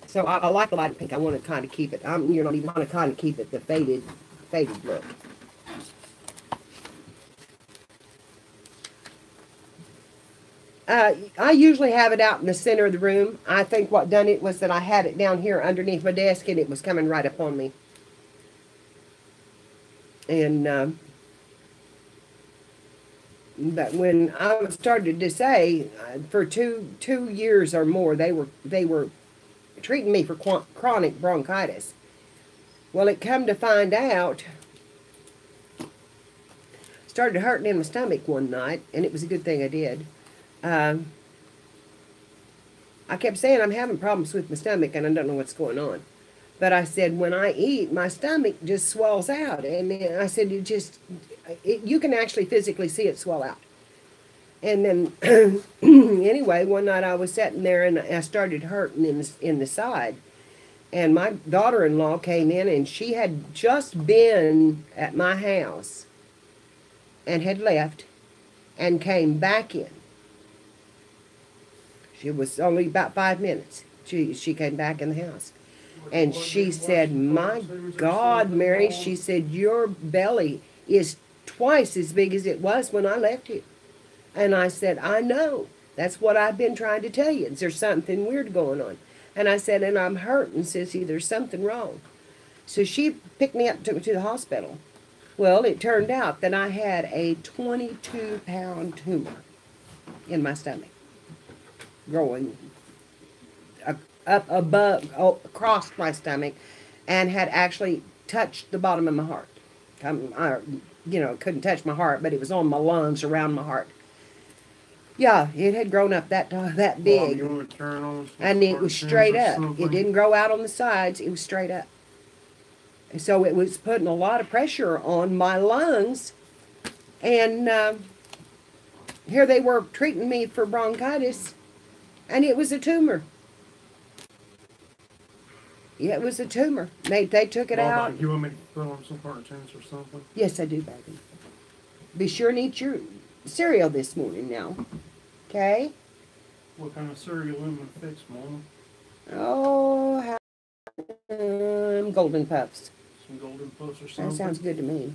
So I like the light pink. I want to kind of keep it. You want to kind of keep it the faded look. I usually have it out in the center of the room. I think what done it was that I had it down here underneath my desk and it was coming right up on me. And but when I started to say for two years or more they were treating me for chronic bronchitis. Well, it come to find out, started hurting in my stomach one night, and it was a good thing I did. I kept saying I'm having problems with my stomach and I don't know what's going on. But I said, when I eat, my stomach just swells out. And I said, you can actually physically see it swell out. And then, anyway, one night I was sitting there and I started hurting in the side. And my daughter-in-law came in and she had just been at my house and had left and came back in. It was only about 5 minutes. She came back in the house. And she said, my God, Mary, she said, your belly is twice as big as it was when I left you. And I said, I know. That's what I've been trying to tell you. Is there something weird going on? And I said, and I'm hurting, sissy. There's something wrong. So she picked me up and took me to the hospital. Well, it turned out that I had a 22-pound tumor in my stomach, growing up above, across my stomach, and had actually touched the bottom of my heart. Couldn't touch my heart, but it was on my lungs, around my heart. Yeah, it had grown up that big, You want to turn on some and it was cartoons straight or up. something? It didn't grow out on the sides; it was straight up. And so it was putting a lot of pressure on my lungs, and here they were treating me for bronchitis, and it was a tumor. Yeah, it was a tumor. They took it Well, out. You want me to put on some cartoons or something? Yes, I do, baby. Be sure and eat your cereal this morning now. Okay? What kind of cereal am I fix, Mama? Oh, Golden Puffs. Some Golden Puffs or something? That sounds good to me.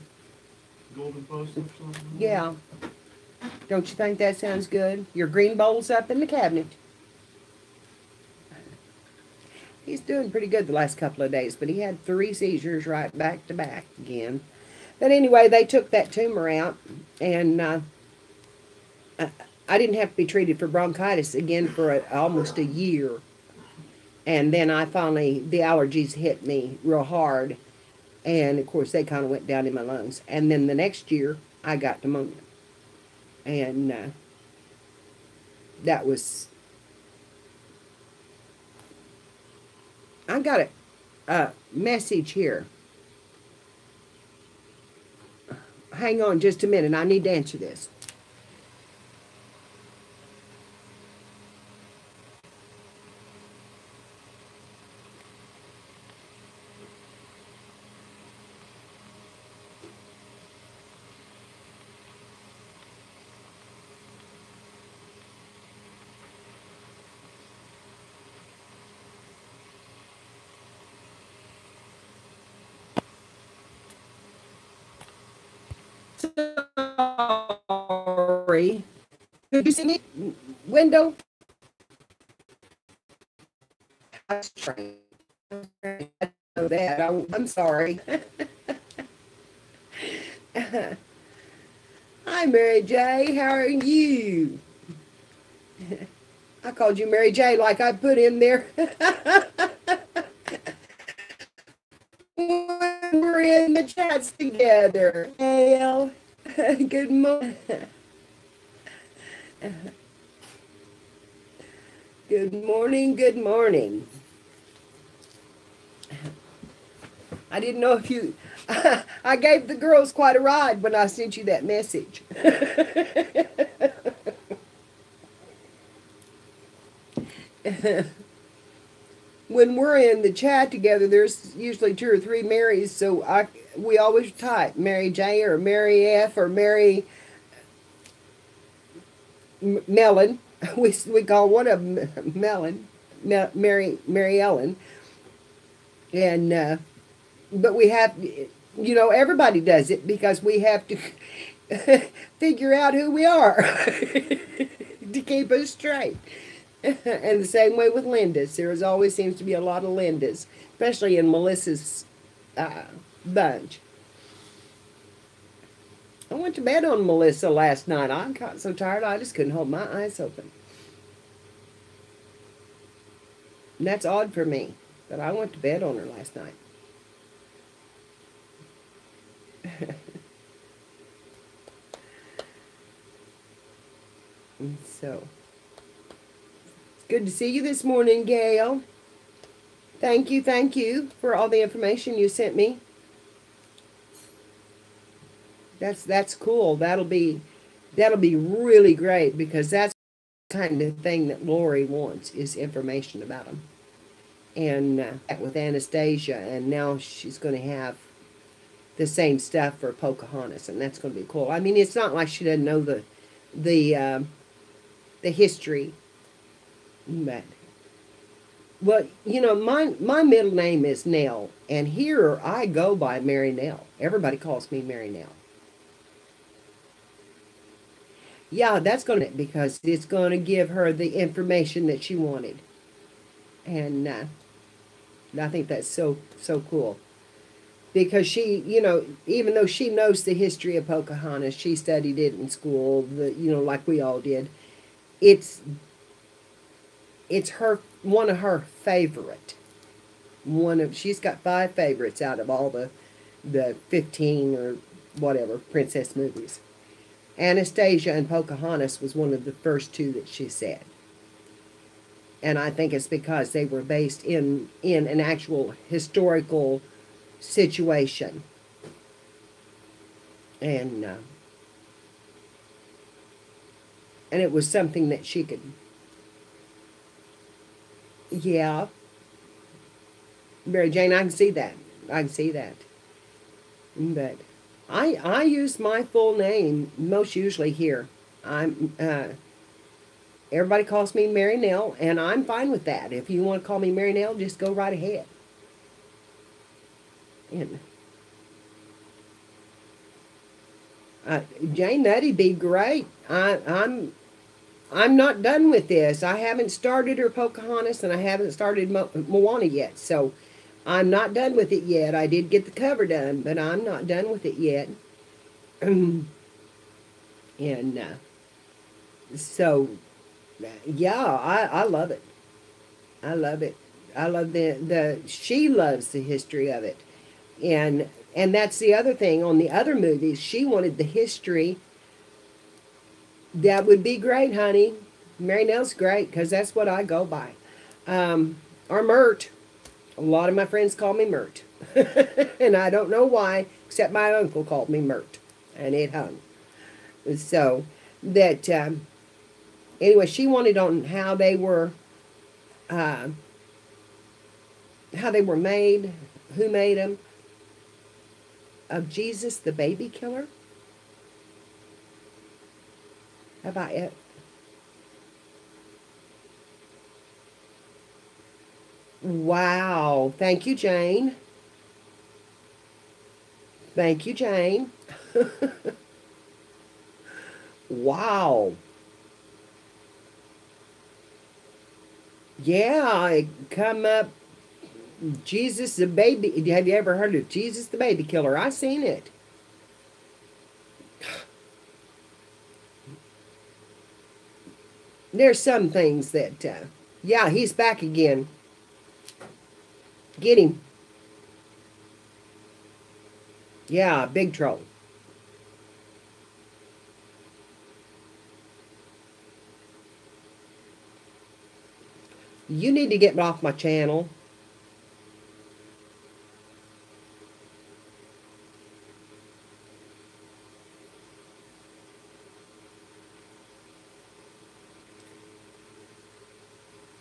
Golden Puffs or something? Yeah. Don't you think that sounds good? Your green bowl's up in the cabinet. He's doing pretty good the last couple of days, but he had 3 seizures right back to back again. But anyway, they took that tumor out, and I didn't have to be treated for bronchitis again for almost a year. And then the allergies hit me real hard, and of course they kind of went down in my lungs. And then the next year, I got pneumonia. And that was... I got a message here. Hang on just a minute. I need to answer this. Sorry. Could you see me? Window? That's strange. I know that. I'm sorry. Hi, Mary J. How are you? I called you Mary J. like I put in there. We're in the chats together. Gail, good morning. Good morning, good morning. I didn't know if you... I gave the girls quite a ride when I sent you that message. When we're in the chat together, there's usually 2 or 3 Marys, so we always type Mary J or Mary F or Mary Mellon. We call one of them Mellon, Mary Ellen, and but we have, everybody does it because we have to figure out who we are to keep us straight. And the same way with Linda's. There always seems to be a lot of Linda's, especially in Melissa's bunch. I went to bed on Melissa last night. I got so tired I just couldn't hold my eyes open. And that's odd for me, but I went to bed on her last night. And so, it's good to see you this morning, Gail. Thank you for all the information you sent me. That's cool. That'll be really great because that's the kind of thing that Lori wants is information about them. And with Anastasia, and now she's going to have the same stuff for Pocahontas, and that's going to be cool. I mean, it's not like she doesn't know the history, but well, my middle name is Nell, and here I go by Mary Nell. Everybody calls me Mary Nell. Yeah, that's going to, because it's going to give her the information that she wanted. And I think that's so cool. Because she, even though she knows the history of Pocahontas, she studied it in school, like we all did. It's one of her favorite. She's got 5 favorites out of all the 15 or whatever princess movies. Anastasia and Pocahontas was one of the first 2 that she said. And I think it's because they were based in an actual historical situation. And it was something that she could... Yeah. Mary Jane, I can see that. But I use my full name most usually here. Everybody calls me Mary Nell, and I'm fine with that. If you want to call me Mary Nell, just go right ahead. And Jane, that'd be great. I'm not done with this. I haven't started her Pocahontas, and I haven't started Moana yet. So I'm not done with it yet. I did get the cover done, but I'm not done with it yet. And so, yeah, I love it. I love it. I love she loves the history of it. And that's the other thing. On the other movies, she wanted the history. That would be great, honey. Mary Nell's great, because that's what I go by. Or Mert. A lot of my friends call me Mert. And I don't know why, except my uncle called me Mert. And it hung. So, that, anyway, she wanted on how they were made, who made them, of Jesus, the baby killer. How about it? Wow. Thank you, Jane. Thank you, Jane. Wow. Yeah, it come up, Jesus the baby. Have you ever heard of Jesus the baby killer? I seen it. there's some things that, yeah, he's back again. Get him. Yeah, big troll. You need to get off my channel.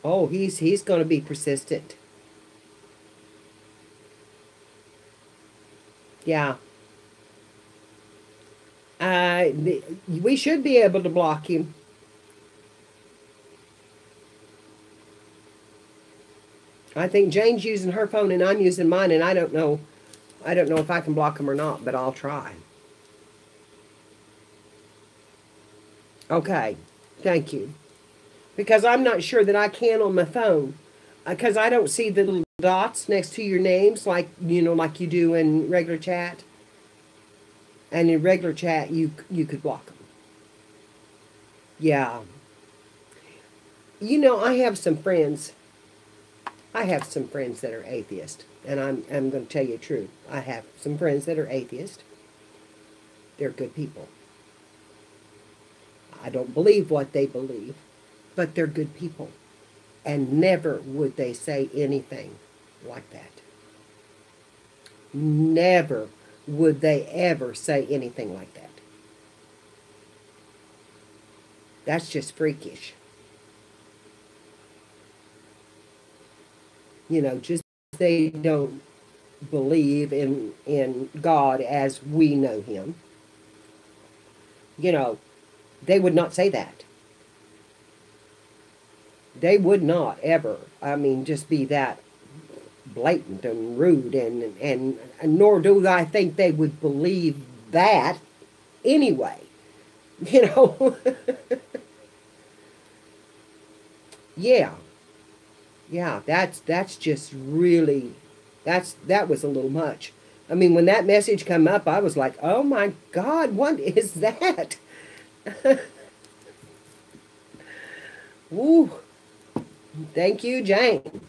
Oh, he's going to be persistent. Yeah. We should be able to block him. I think Jane's using her phone and I'm using mine, and I don't know. I don't know if I can block him or not, but I'll try. Okay. Thank you. Because I'm not sure that I can on my phone. Because I don't see the little dots next to your names like, like you do in regular chat. And in regular chat, you could block them. Yeah. I have some friends. I have some friends that are atheist. And I'm going to tell you the truth. I have some friends that are atheist. They're good people. I don't believe what they believe, but they're good people. And never would they say anything like that. Never would they ever say anything like that. That's just freakish. Just they don't believe in God as we know him. They would not say that. They would not ever, just be that blatant and rude, and nor do I think they would believe that anyway. Yeah. Yeah, that's just really, that was a little much. When that message come up, I was like, oh my God, what is that? Woo. Thank you, Jane.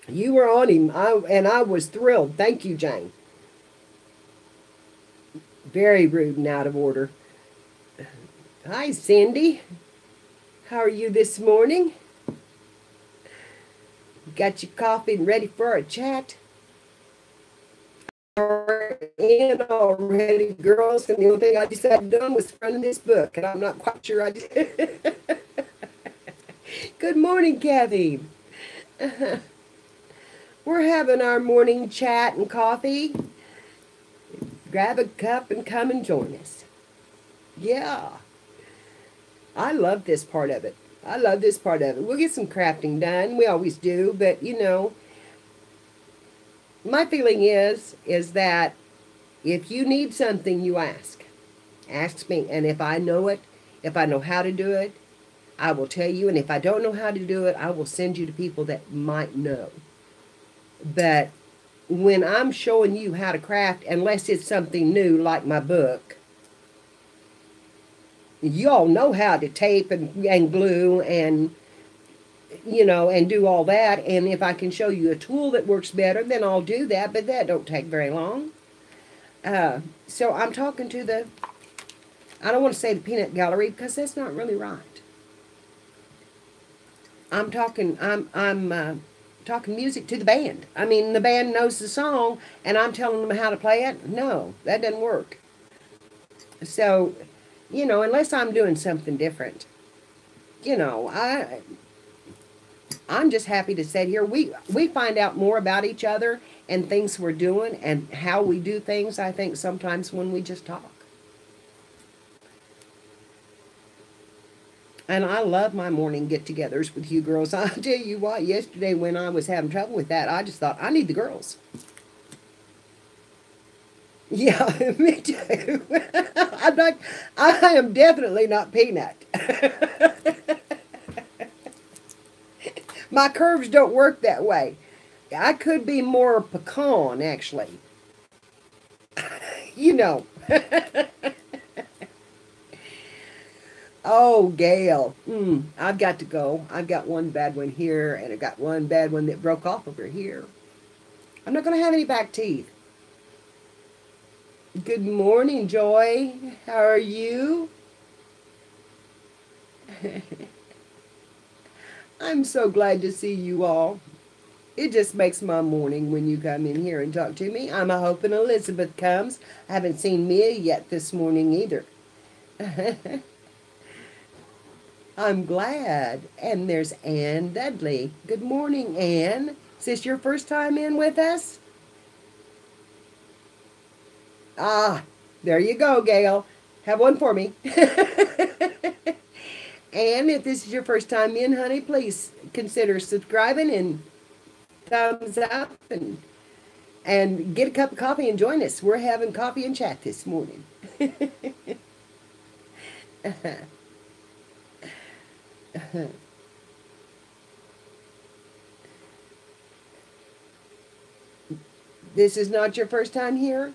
You were on him, and I was thrilled. Thank you, Jane. Very rude and out of order. Hi, Cindy. How are you this morning? Got your coffee and ready for a chat? Are in already, girls, and the only thing I just had done was running this book, and I'm not quite sure I did. Good morning, Kathy. We're having our morning chat and coffee. Grab a cup and come and join us. Yeah. I love this part of it. I love this part of it. We'll get some crafting done. We always do, but my feeling is that if you need something, you ask. Ask me, and if I know it, if I know how to do it, I will tell you, and if I don't know how to do it, I will send you to people that might know. But when I'm showing you how to craft, unless it's something new like my book, you all know how to tape and glue and and do all that. And if I can show you a tool that works better, then I'll do that, but that don't take very long. So I'm talking to I don't want to say the peanut gallery, because that's not really right. I'm talking music to the band. The band knows the song, and I'm telling them how to play it. No, that doesn't work. So, unless I'm doing something different, I'm just happy to sit here. We find out more about each other and things we're doing and how we do things, I think, sometimes when we just talk. And I love my morning get-togethers with you girls. I'll tell you what, yesterday when I was having trouble with that, I just thought, I need the girls. Yeah, me too. I am definitely not Peanut. My curves don't work that way. I could be more pecan, actually. Oh, Gail. I've got to go. I've got one bad one here, and I've got one bad one that broke off over here. I'm not going to have any back teeth. Good morning, Joy. How are you? I'm so glad to see you all. It just makes my morning when you come in here and talk to me. I'm a hoping Elizabeth comes. I haven't seen Mia yet this morning either. I'm glad. And there's Ann Dudley. Good morning, Ann. Is this your first time in with us? Ah, there you go, Gail. Have one for me. And if this is your first time in, honey, please consider subscribing and thumbs up and get a cup of coffee and join us. We're having coffee and chat this morning. This is not your first time here?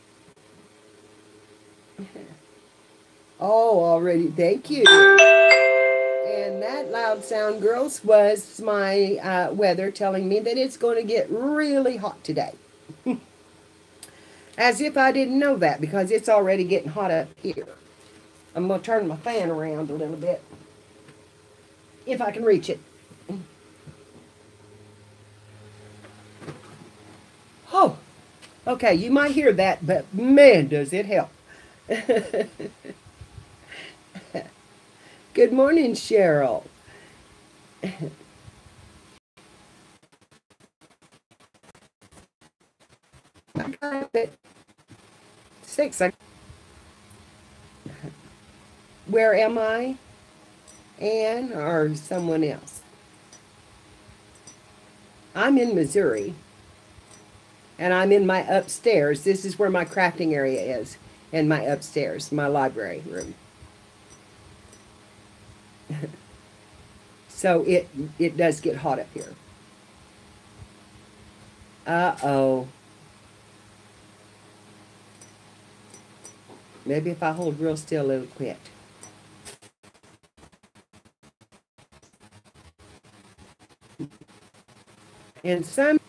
Oh, already. Thank you. And that loud sound, girls, was my weather telling me that it's going to get really hot today. As if I didn't know that, because it's already getting hot up here. I'm going to turn my fan around a little bit, if I can reach it. Oh, okay, you might hear that, but man, does it help. Good morning, Cheryl. I got it. 6. Where am I? Ann or someone else? I'm in Missouri. And I'm in my upstairs. This is where my crafting area is. And my upstairs, my library room. So it does get hot up here. Uh-oh. Maybe if I hold real still, it'll quit. And some...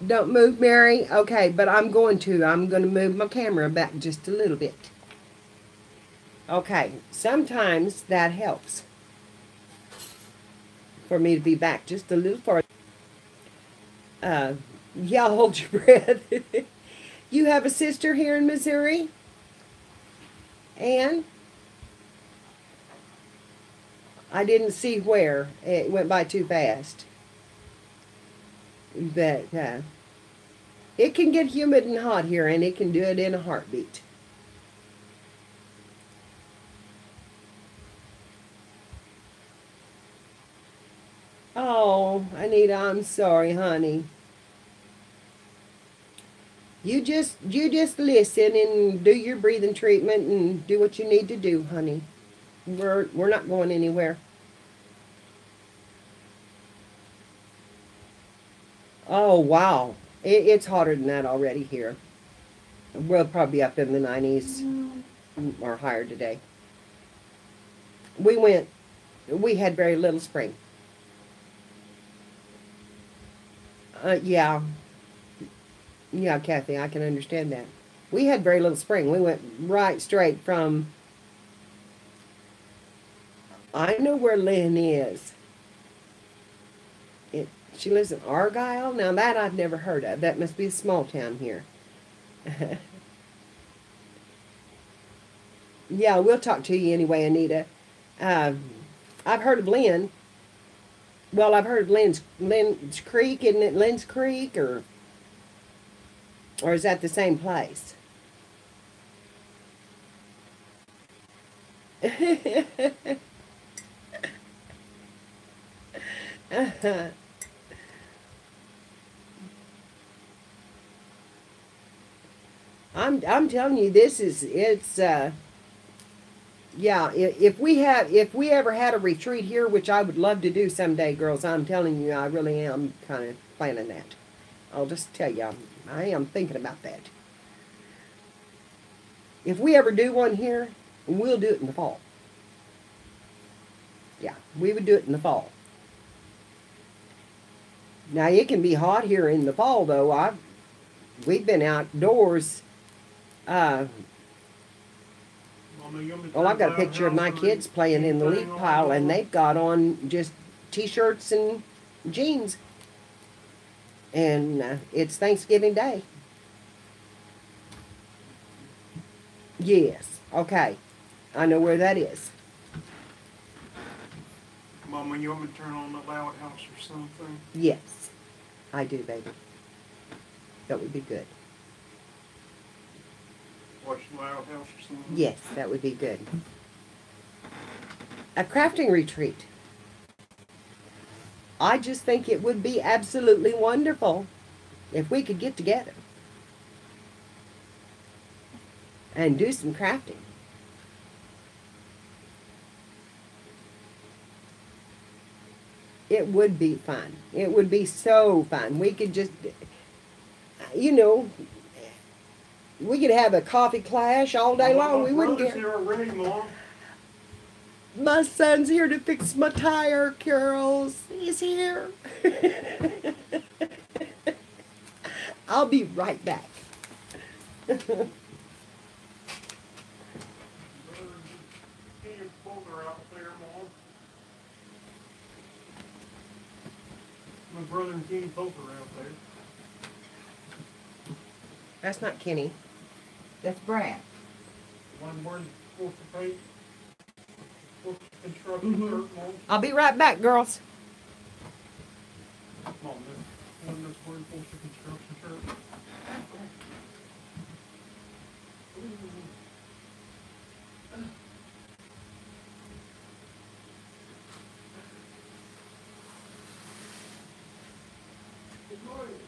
Don't move, Mary. Okay, but I'm going to move my camera back just a little bit. Okay, sometimes that helps for me to be back just a little farther. Yeah, hold your breath. You have a sister here in Missouri? Ann? I didn't see where. It went by too fast. But it can get humid and hot here, and it can do it in a heartbeat. Oh, Anita, I'm sorry, honey. You just listen and do your breathing treatment and do what you need to do, honey. We're not going anywhere. Oh, wow. It's hotter than that already here. We'll probably be up in the 90s or higher today. We had very little spring. Yeah. Yeah, Kathy, I can understand that. We had very little spring. We went right straight from... I know where Lynn is. She lives in Argyle? Now that I've never heard of. That must be a small town here. Yeah, we'll talk to you anyway, Anita. I've heard of Lynn. Well, I've heard of Lynn's Creek. Isn't it Lynn's Creek? Or is that the same place? I'm telling you, yeah, if we ever had a retreat here, which I would love to do someday, girls, I'm telling you, I really am kind of planning that. I'll just tell you, I am thinking about that. If we ever do one here, And we'll do it in the fall. Yeah, we would do it in the fall. Now it can be hot here in the fall though. We've been outdoors. Well, I've got a picture of my kids playing in the leaf pile, and they've got on just t-shirts and jeans. And it's Thanksgiving Day. Yes. Okay. I know where that is. Mama, you want me to turn on the loud house or something? Yes. I do, baby. That would be good. Watch the loud house or something? Yes, that would be good. A crafting retreat. I just think it would be absolutely wonderful if we could get together and do some crafting. It would be fun. It would be so fun. We could just, you know, we could have a coffee clash all day long. We wouldn't care. care. Already, Mom. My son's here to fix my tire, Carols. He's here. I'll be right back. My brother and Kenny Poker out there. That's not Kenny. That's Brad. One wearing Forster paint. Forster construction shirt, Mom. I'll be right back, girls. Mom, this one that's wearing Forster construction shirt. Good morning.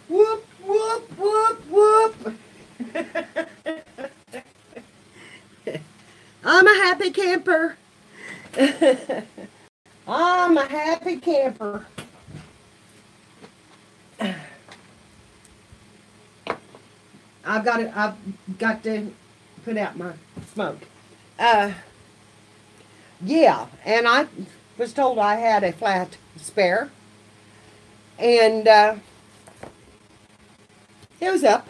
Whoop, whoop, whoop, whoop. I'm a happy camper. I'm a happy camper. I've got to put out my smoke. Yeah, and I was told I had a flat spare. And it was up.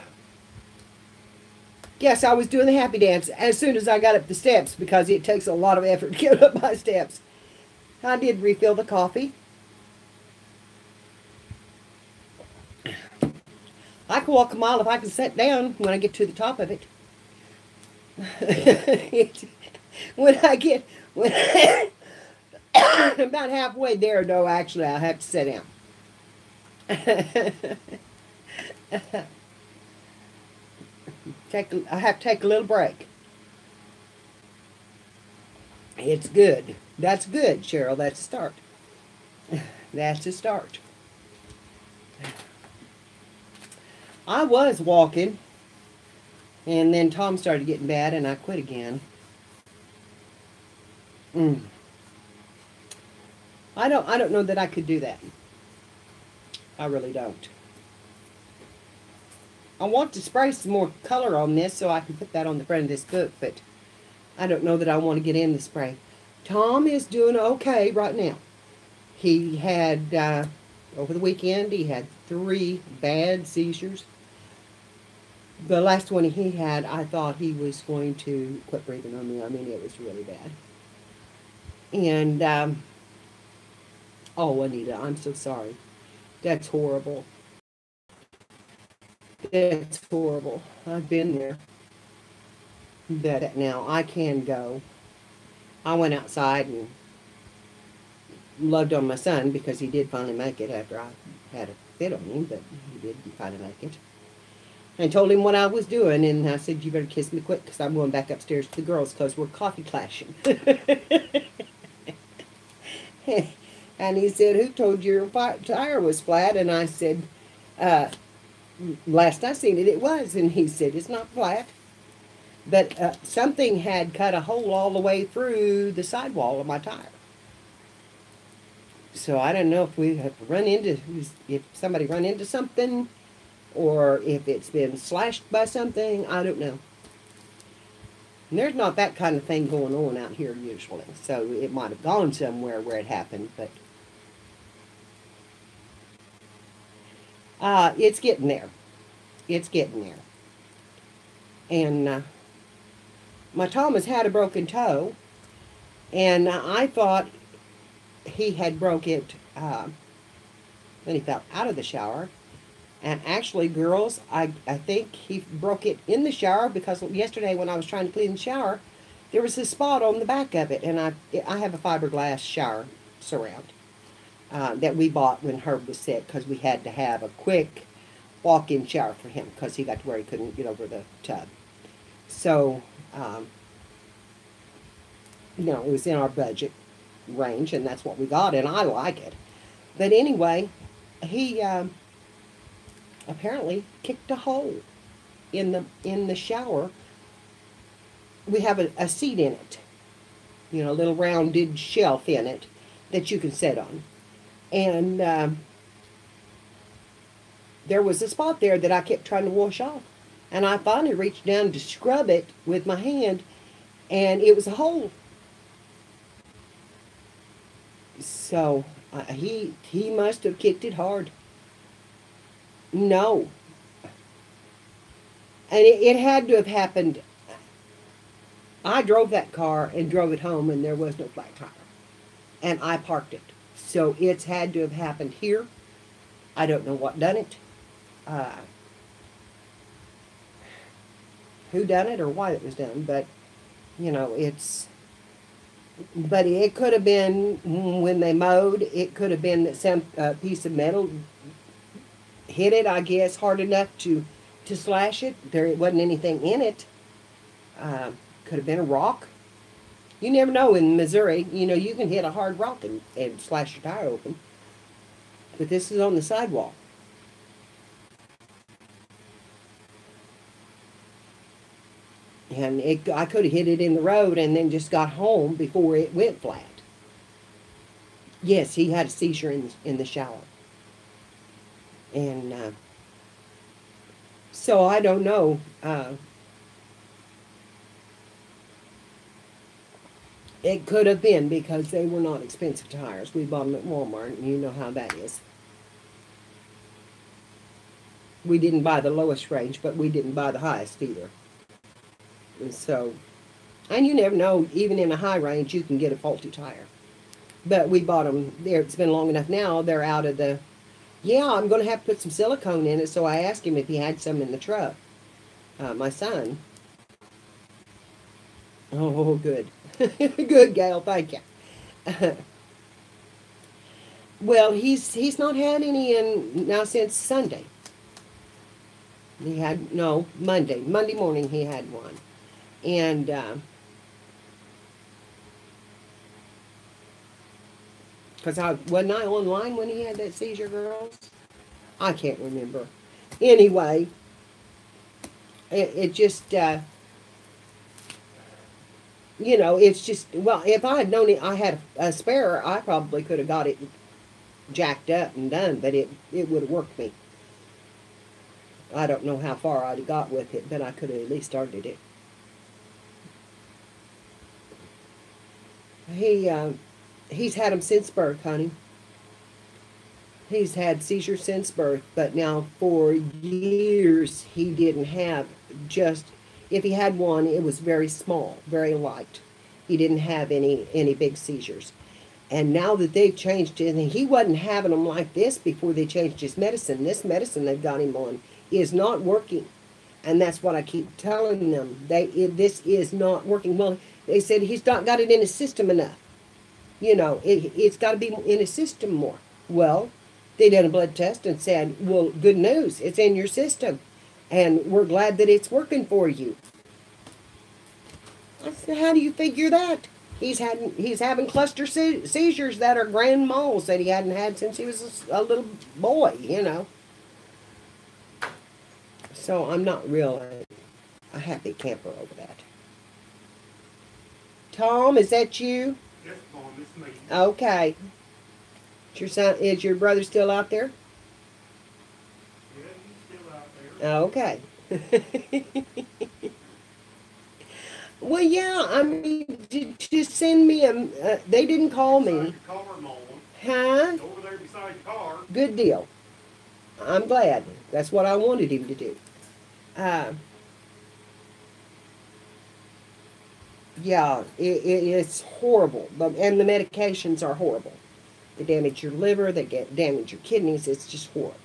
Yes, I was doing the happy dance as soon as I got up the steps because it takes a lot of effort to get up my steps. I did refill the coffee. I can walk a mile if I can sit down when I get to the top of it. when I get about halfway there, though, actually, I have to sit down. I have to take a little break. It's good. That's good, Cheryl. That's a start. That's a start. I was walking, and then Tom started getting bad, and I quit again. I don't know that I could do that. I really don't. I want to spray some more color on this so I can put that on the front of this book, but I don't know that I want to get in the spray. Tom is doing okay right now. He had, over the weekend, he had 3 bad seizures. The last one he had, I thought he was going to quit breathing on me. I mean, it was really bad. And, oh, Anita, I'm so sorry. That's horrible. That's horrible. I've been there. But now I can go. I went outside and loved on my son because he did finally make it after I had a fit on him, but he did finally make it. I told him what I was doing, and I said, you better kiss me quick because I'm going back upstairs to the girls because we're coffee clashing. And he said, who told you your tire was flat? And I said, last I seen it, it was. And he said, it's not flat. But something had cut a hole all the way through the sidewall of my tire. So I don't know if we have run into, if somebody run into something, or if it's been slashed by something. I don't know. And there's not that kind of thing going on out here usually. So it might have gone somewhere where it happened, but it's getting there. It's getting there. And my Tom has had a broken toe, and I thought he had broke it when he fell out of the shower. And actually, girls, I think he broke it in the shower because yesterday when I was trying to clean the shower, there was a spot on the back of it. And I have a fiberglass shower surround that we bought when Herb was sick because we had to have a quick walk-in shower for him because he got to where he couldn't get over the tub. So, you know, it was in our budget range, and that's what we got, and I like it. But anyway, he apparently kicked a hole in the shower. We have a seat in it, you know, a little rounded shelf in it that you can sit on. And there was a spot there that I kept trying to wash off. And I finally reached down to scrub it with my hand, and it was a hole. So he must have kicked it hard. No. And it had to have happened. I drove that car and drove it home, and there was no flat tire. And I parked it. So it's had to have happened here. I don't know what done it. Who done it or why it was done, but You know, but it could have been when they mowed, it could have been that some piece of metal hit it, I guess, hard enough to slash it. There wasn't anything in it. Could have been a rock. You never know in Missouri. You know, you can hit a hard rock and slash your tire open. But this is on the sidewalk. And I could have hit it in the road and then just got home before it went flat. Yes, he had a seizure in the shower. And so I don't know. It could have been because they were not expensive tires. We bought them at Walmart, and you know how that is. We didn't buy the lowest range, but we didn't buy the highest either. And so, and you never know, even in a high range, you can get a faulty tire. But we bought them there. It's been long enough now. They're out of the, yeah, I'm going to have to put some silicone in it. So I asked him if he had some in the truck. My son. Oh, good. Good, Gail. Thank you. Well, he's not had any in now since Sunday. He had, no, Monday morning he had one. And because wasn't I online when he had that seizure, girls? I can't remember. Anyway, it just, you know, it's just, well, if I had known it, I had a spare, I probably could have got it jacked up and done, but it would have worked me. I don't know how far I'd have got with it, but I could have at least started it. He's had them since birth, honey. He's had seizures since birth, but now for years he didn't have just, if he had one, it was very small, very light. He didn't have any big seizures. And now that they've changed it, and he wasn't having them like this before they changed his medicine. This medicine they've got him on is not working. And that's what I keep telling them. This is not working. Well, they said he's not got it in his system enough. You know, it's got to be in his system more. Well, they did a blood test and said, well, good news, it's in your system. And we're glad that it's working for you. I said, how do you figure that? He's having cluster seizures that are grand mals that he hadn't had since he was a little boy, you know. So I'm not really a happy camper over that. Tom, is that you? Yes, Mom, it's me. Okay. Is your brother still out there? Yeah, he's still out there. Okay. Well, yeah, I mean, just send me they didn't call me. Beside your car, Mom. Huh? Over there beside your car. Good deal. I'm glad. That's what I wanted him to do. Yeah, it's horrible. And the medications are horrible. They damage your liver, they damage your kidneys. It's just horrible.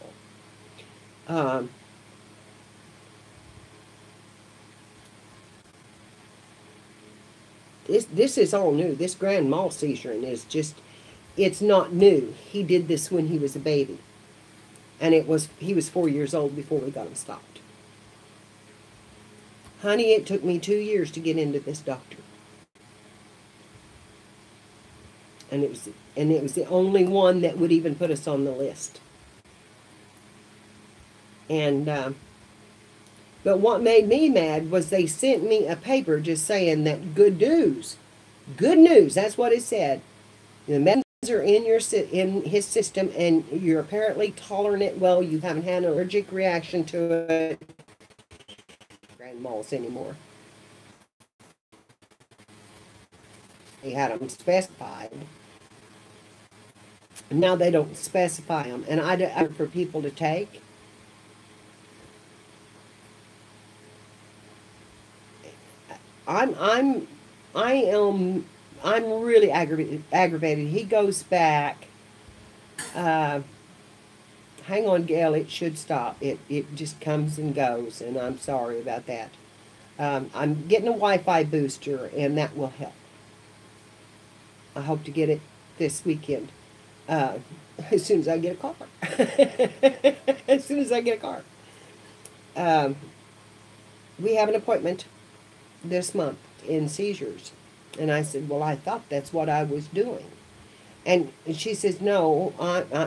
This is all new. This grand mal seizure is just, it's not new. He did this when he was a baby. And he was 4 years old before we got him stopped. Honey, it took me 2 years to get into this doctor. And it was the only one that would even put us on the list. And but what made me mad was they sent me a paper just saying that good news, that's what it said. The medicines are in his system, and you're apparently tolerating it well. You haven't had an allergic reaction to it. Grand malls anymore. They had them specified. Now they don't specify them, and I for people to take. I'm really aggravated. He goes back. Hang on, Gail. It should stop. It just comes and goes, and I'm sorry about that. I'm getting a Wi-Fi booster, and that will help. I hope to get it this weekend. Uh, as soon as I get a car. As soon as I get a car. Um, we have an appointment this month in seizures. And I said, well, I thought that's what I was doing. And she says, no,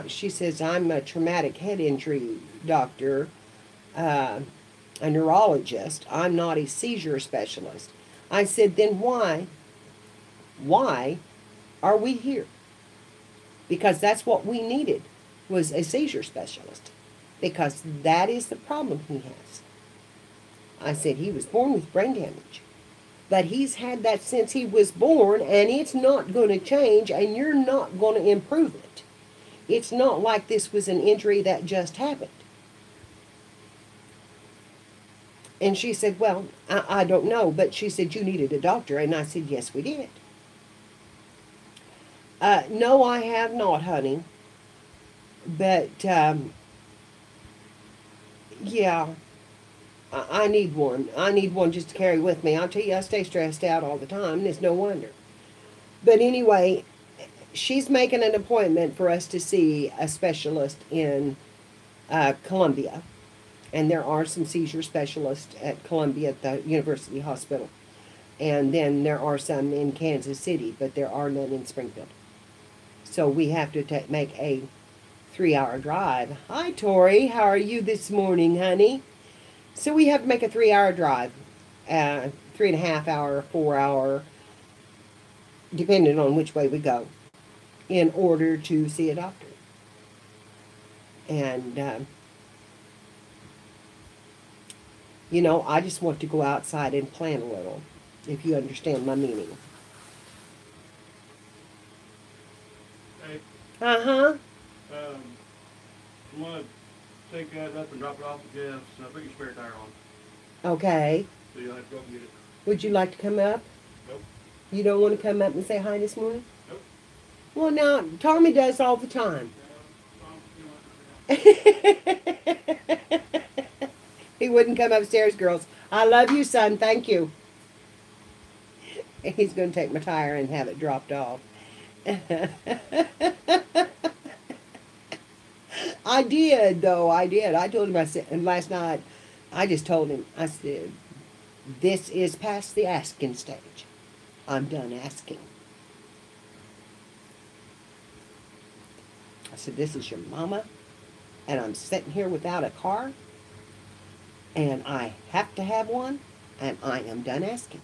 she says, I'm a traumatic head injury doctor, a neurologist. I'm not a seizure specialist. I said, then why are we here? Because that's what we needed, was a seizure specialist. Because that is the problem he has. I said, he was born with brain damage. But he's had that since he was born, and it's not going to change, and you're not going to improve it. It's not like this was an injury that just happened. And she said, well, I don't know, but she said, you needed a doctor. And I said, yes, we did. No, I have not, honey. But, yeah, I need one. I need one just to carry with me. I'll tell you, I stay stressed out all the time, and it's no wonder. But anyway, she's making an appointment for us to see a specialist in Columbia. And there are some seizure specialists at Columbia at the University Hospital. And then there are some in Kansas City, but there are none in Springfield. So we have to make a 3-hour drive. Hi, Tori. How are you this morning, honey? So we have to make a 3-hour drive. 3.5 hour, 4 hour, depending on which way we go, in order to see a doctor. And, you know, I just want to go outside and plan a little, if you understand my meaning. Hey, Uh-huh. I'm gonna take that up and drop it off at Jeff's, and I'll put your spare tire on, Okay. so you'll have to go and get it. Would you like to come up? Nope. You don't want to come up and say hi this morning? Nope. Well, now, Tommy does all the time. He wouldn't come upstairs, girls. I love you, son. Thank you. He's going to take my tire and have it dropped off. I did, though. I did. I told him, I said, and last night, I just told him, I said, this is past the asking stage. I'm done asking. I said, this is your mama, and I'm sitting here without a car, and I have to have one, and I am done asking.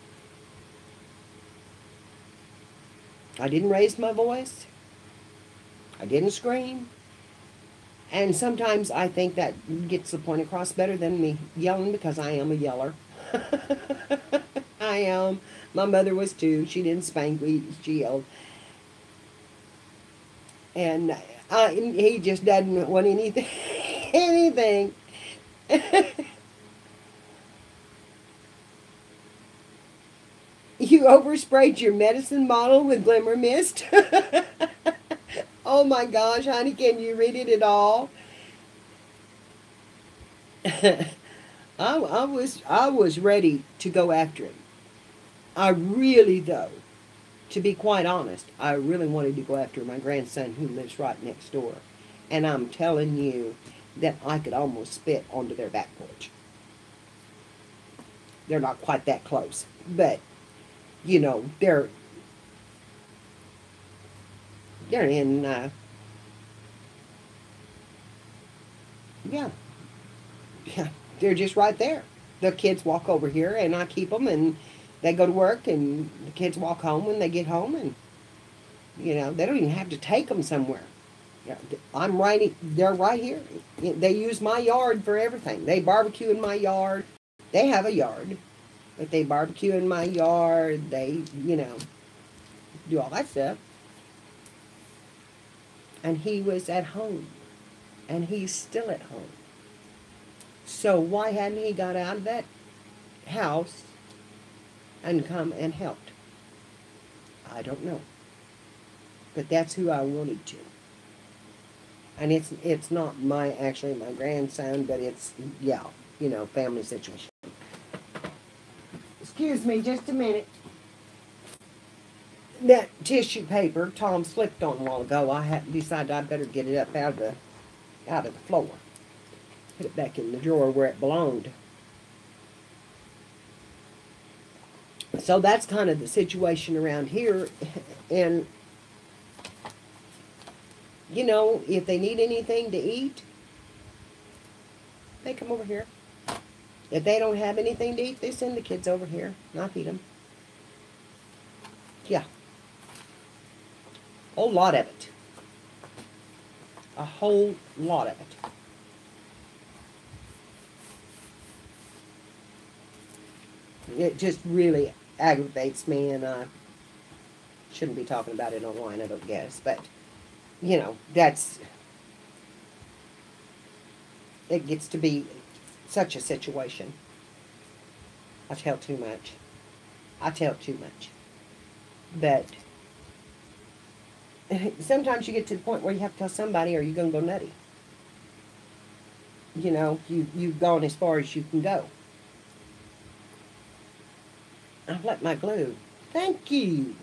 I didn't raise my voice. I didn't scream. And sometimes I think that gets the point across better than me yelling, because I am a yeller. I am. My mother was too. She didn't spank me. She yelled. And he just doesn't want anything. Anything. You oversprayed your medicine bottle with Glimmer Mist? Oh my gosh, honey, can you read it at all? I was ready to go after him. I really, though, to be quite honest, I really wanted to go after my grandson who lives right next door. And I'm telling you that I could almost spit onto their back porch. They're not quite that close, but, you know, they're in, yeah, they're just right there. The kids walk over here, and I keep them, and they go to work, and the kids walk home when they get home, and, you know, they don't even have to take them somewhere. Yeah, they're right here. They use my yard for everything. They barbecue in my yard. They have a yard, but they barbecue in my yard. They, you know, do all that stuff. And he was at home, and he's still at home. So why hadn't he got out of that house and come and helped? I don't know. But that's who I wanted to. And it's not actually my grandson, but it's, yeah, you know, family situation. Excuse me just a minute. That tissue paper Tom slipped on a while ago, I had decided I better get it up out of the floor. Put it back in the drawer where it belonged. So that's kind of the situation around here. And, you know, if they need anything to eat, they come over here. If they don't have anything to eat, they send the kids over here, and I feed them. Yeah. A whole lot of it. A whole lot of it. It just really aggravates me, and I shouldn't be talking about it online, I don't guess. But, you know, it gets to be such a situation. I tell too much. But sometimes you get to the point where you have to tell somebody or you're going to go nutty. You know, you've gone as far as you can go. I've let my glue. Thank you.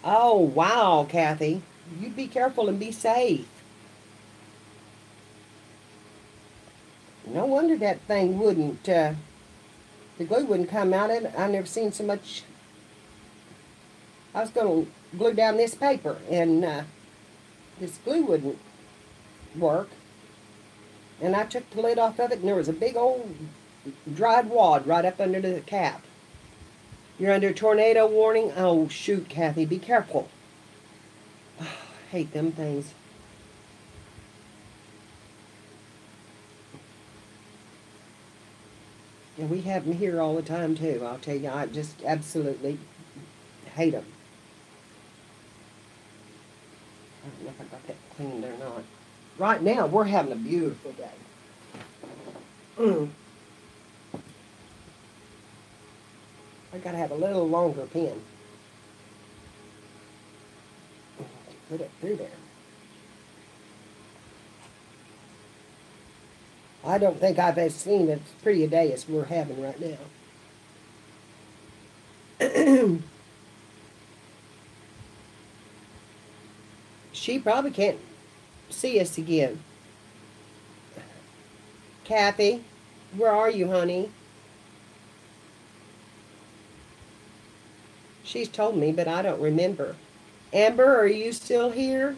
Oh, wow, Kathy. You be careful and be safe. No wonder that thing wouldn't, the glue wouldn't come out. I never seen so much. I was going to glue down this paper, and this glue wouldn't work. And I took the lid off of it, and there was a big old dried wad right up under the cap. You're under a tornado warning? Oh, shoot, Kathy, be careful. Oh, I hate them things. And we have them here all the time, too. I'll tell you, I just absolutely hate them. I don't know if I got that cleaned or not. Right now, we're having a beautiful day. I gotta have a little longer pen. Put it through there. I don't think I've ever seen as pretty a day as we're having right now. She probably can't see us again. Kathy, where are you, honey? She's told me, but I don't remember. Amber, are you still here?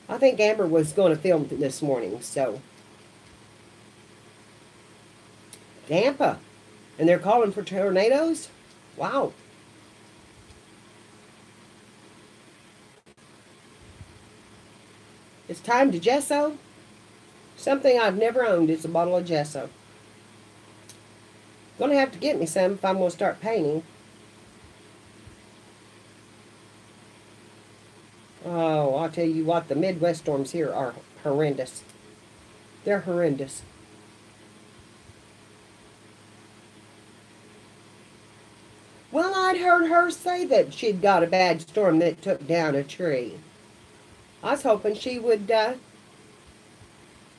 I think Amber was going to film this morning, so. Tampa. And they're calling for tornadoes? Wow. It's time to gesso. Something I've never owned is a bottle of gesso. Gonna have to get me some if I'm gonna start painting. Oh, I'll tell you what, the Midwest storms here are horrendous. They're horrendous. Well, I'd heard her say that she'd got a bad storm that took down a tree. I was hoping she would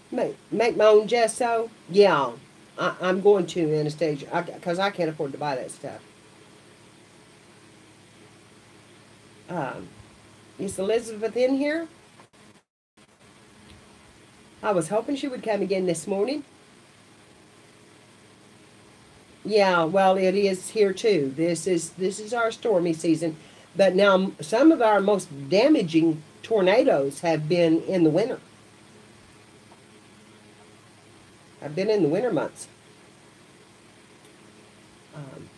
make my own gesso. Yeah, I'm going to, Anastasia, because I can't afford to buy that stuff. Is Elizabeth in here? I was hoping she would come again this morning. Yeah, well, it is here too. This is our stormy season. But now some of our most damaging tornadoes have been in the winter. I've been in the winter months.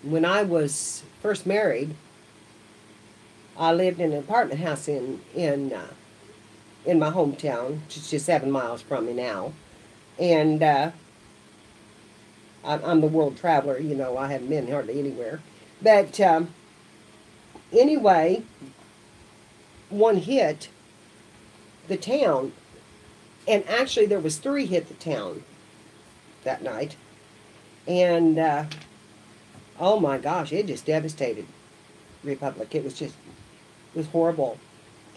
When I was first married, I lived in an apartment house in my hometown, just 7 miles from me now, and I'm the world traveler. You know, I haven't been hardly anywhere, but anyway, one hit the town, and actually there was 3 hit the town that night, and oh my gosh, it just devastated Republic. It was horrible.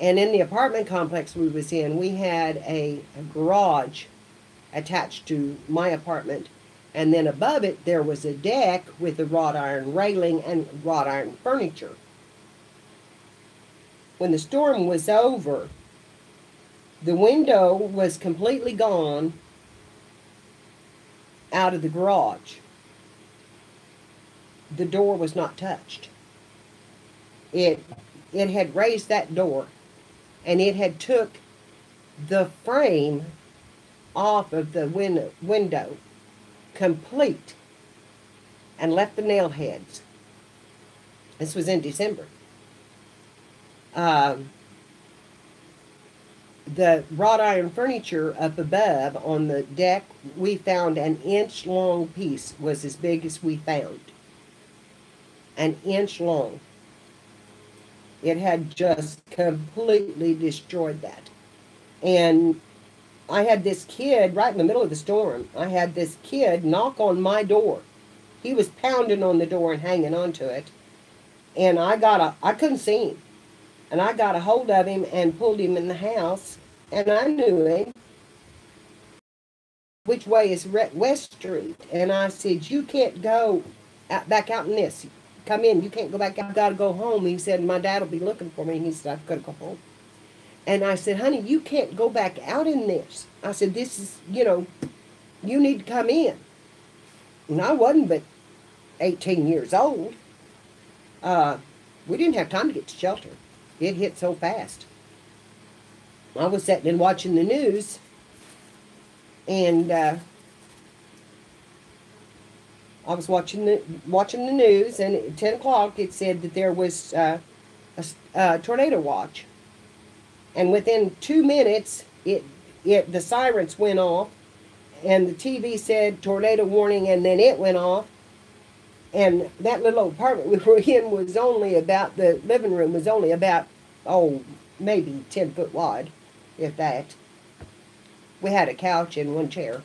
And in the apartment complex we was in, we had a garage attached to my apartment. And then above it, there was a deck with a wrought iron railing and wrought iron furniture. When the storm was over, the window was completely gone out of the garage. The door was not touched. It had raised that door, and it had took the frame off of the window complete and left the nail heads. This was in December. The wrought iron furniture up above on the deck, we found an inch long piece, was as big as we found. An inch long. It had just completely destroyed that. And I had this kid right in the middle of the storm. I had this kid knock on my door. He was pounding on the door and hanging onto it. And I couldn't see him. And I got a hold of him and pulled him in the house. And I knew him. Which way is West Street? And I said, you can't go back out in this. Come in. You can't go back out. I've got to go home. He said, my dad will be looking for me. And he said, I've got to go home. And I said, honey, you can't go back out in this. I said, this is, you need to come in. And I wasn't but 18 years old. We didn't have time to get to shelter. It hit so fast. I was sitting and watching the news, and I was watching the news, and at 10 o'clock it said that there was a tornado watch. And within 2 minutes, the sirens went off, and the TV said tornado warning, and then it went off. And that little apartment we were in was only about, the living room was only about, maybe 10 foot wide, if that. We had a couch and one chair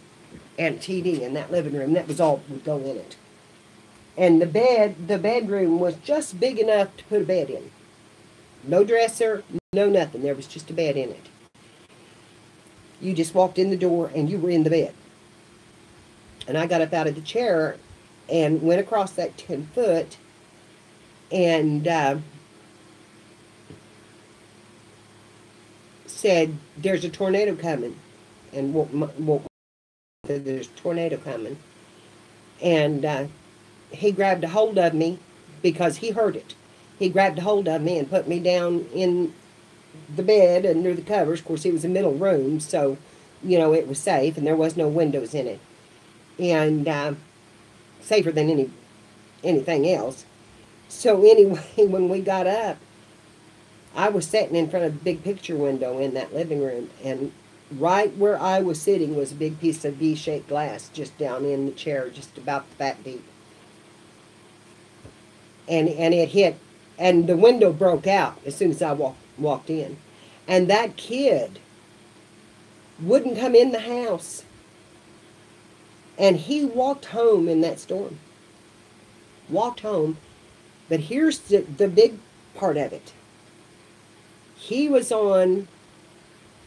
and TV in that living room. That was all that would go in it. And the bedroom was just big enough to put a bed in. No dresser, no nothing. There was just a bed in it. You just walked in the door and you were in the bed. And I got up out of the chair and went across that 10 foot and said, there's a tornado coming. And there's a tornado coming. And he grabbed a hold of me because he heard it. He grabbed a hold of me and put me down in the bed under the covers. Of course, it was a middle room, so, it was safe, and there was no windows in it. And safer than anything else. So anyway, when we got up, I was sitting in front of a big picture window in that living room, and right where I was sitting was a big piece of V-shaped glass just down in the chair, just about that deep. And it hit, and the window broke out as soon as I walked in. And that kid wouldn't come in the house. And he walked home in that storm. Walked home. But here's the big part of it. He was on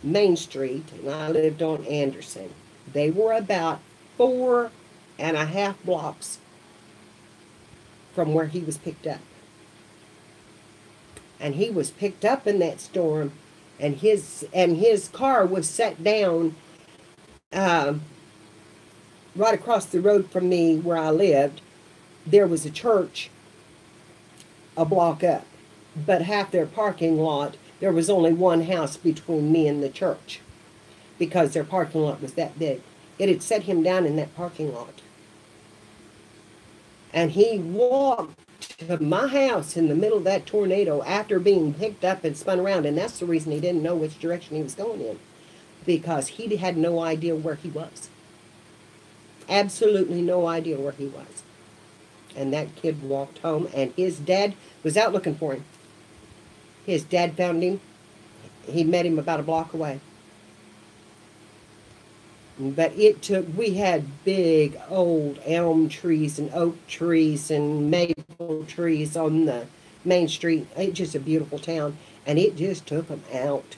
Main Street, and I lived on Anderson. They were about 4.5 blocks from where he was picked up. And he was picked up in that storm, and his car was set down right across the road from me where I lived. There was a church a block up, but half their parking lot, there was only one house between me and the church because their parking lot was that big. It had set him down in that parking lot. And he walked to my house in the middle of that tornado after being picked up and spun around. And that's the reason he didn't know which direction he was going in, because he had no idea where he was. Absolutely no idea where he was. And that kid walked home, and his dad was out looking for him. His dad found him. He met him about a block away. But we had big old elm trees and oak trees and maple trees on the main street. It's just a beautiful town. And it just took them out.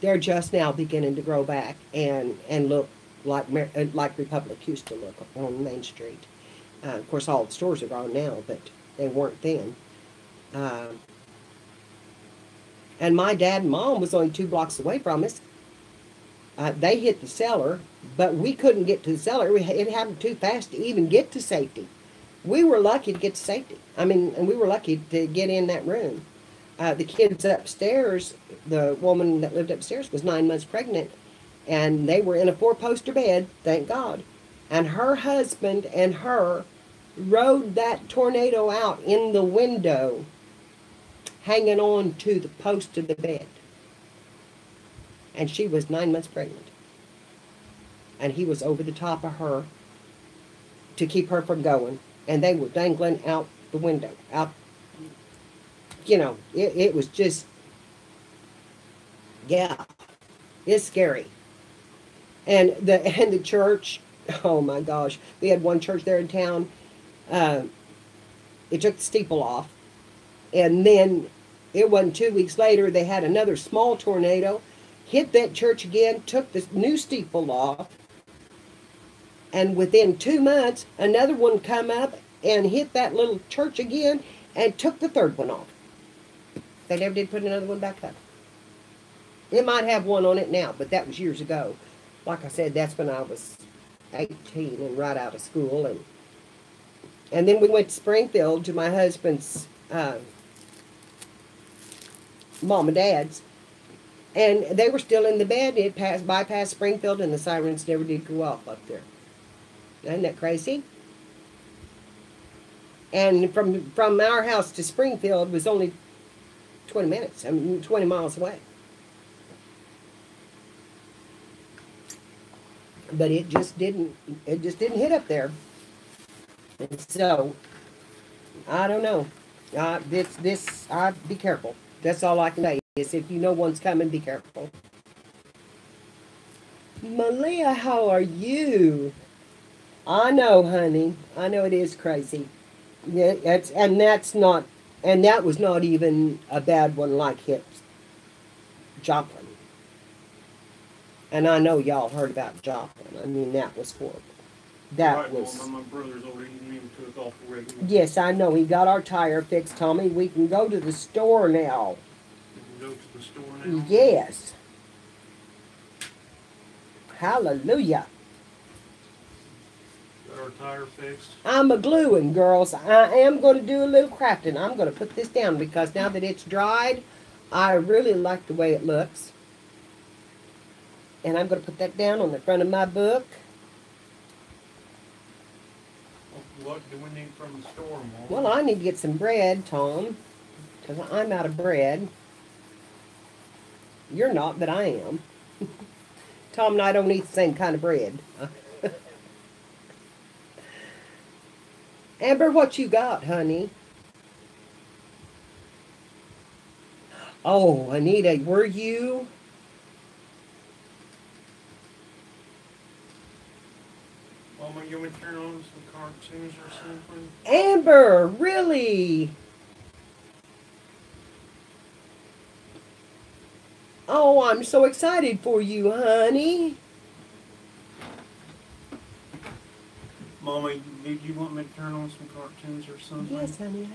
They're just now beginning to grow back and look like Republic used to look on Main Street. Of course, all the stores are gone now, but they weren't then. Um, and my dad and mom was only 2 blocks away from us. They hit the cellar, but we couldn't get to the cellar. It happened too fast to even get to safety. We were lucky to get to safety. I mean, and we were lucky to get in that room. The kids upstairs, the woman that lived upstairs was 9 months pregnant, and they were in a 4-poster bed, thank God. And her husband and her rode that tornado out in the window, hanging on to the post of the bed. And she was 9 months pregnant. And he was over the top of her to keep her from going. And they were dangling out the window. Out, it was just, yeah, it's scary. And the church, oh my gosh, we had one church there in town. It took the steeple off. And then it wasn't 2 weeks later, they had another small tornado, hit that church again, took the new steeple off. And within 2 months, another one come up and hit that little church again and took the third one off. They never did put another one back up. It might have one on it now, but that was years ago. Like I said, that's when I was 18 and right out of school. And then we went to Springfield to my husband's mom and dad's. And they were still in the bed. It bypassed Springfield, and the sirens never did go off up there. Isn't that crazy? And from our house to Springfield was only 20 minutes. 20 miles away. But it just didn't hit up there. And so, I don't know. Be careful. That's all I can say is if you know one's coming, be careful. Malia, how are you? I know, honey. I know it is crazy. Yeah, that was not even a bad one like hit Joplin. And I know y'all heard about Joplin. I mean, that was horrible. That was. My brother's already even took off already. Yes, I know. He got our tire fixed, Tommy. We can go to the store now. We can go to the store now. Yes. Hallelujah. Got our tire fixed. I'm a gluing, girls. I am going to do a little crafting. I'm going to put this down because now that it's dried, I really like the way it looks. And I'm going to put that down on the front of my book. What do we need from the store, Mom? Well, I need to get some bread, Tom, because I'm out of bread. You're not, but I am. Tom and I don't eat the same kind of bread. Amber, what you got, honey? Oh, Anita, were you? Mama, you want to turn on some cartoons or something? Amber, really? Oh, I'm so excited for you, honey. Mama, did you want me to turn on some cartoons or something? Yes, honey,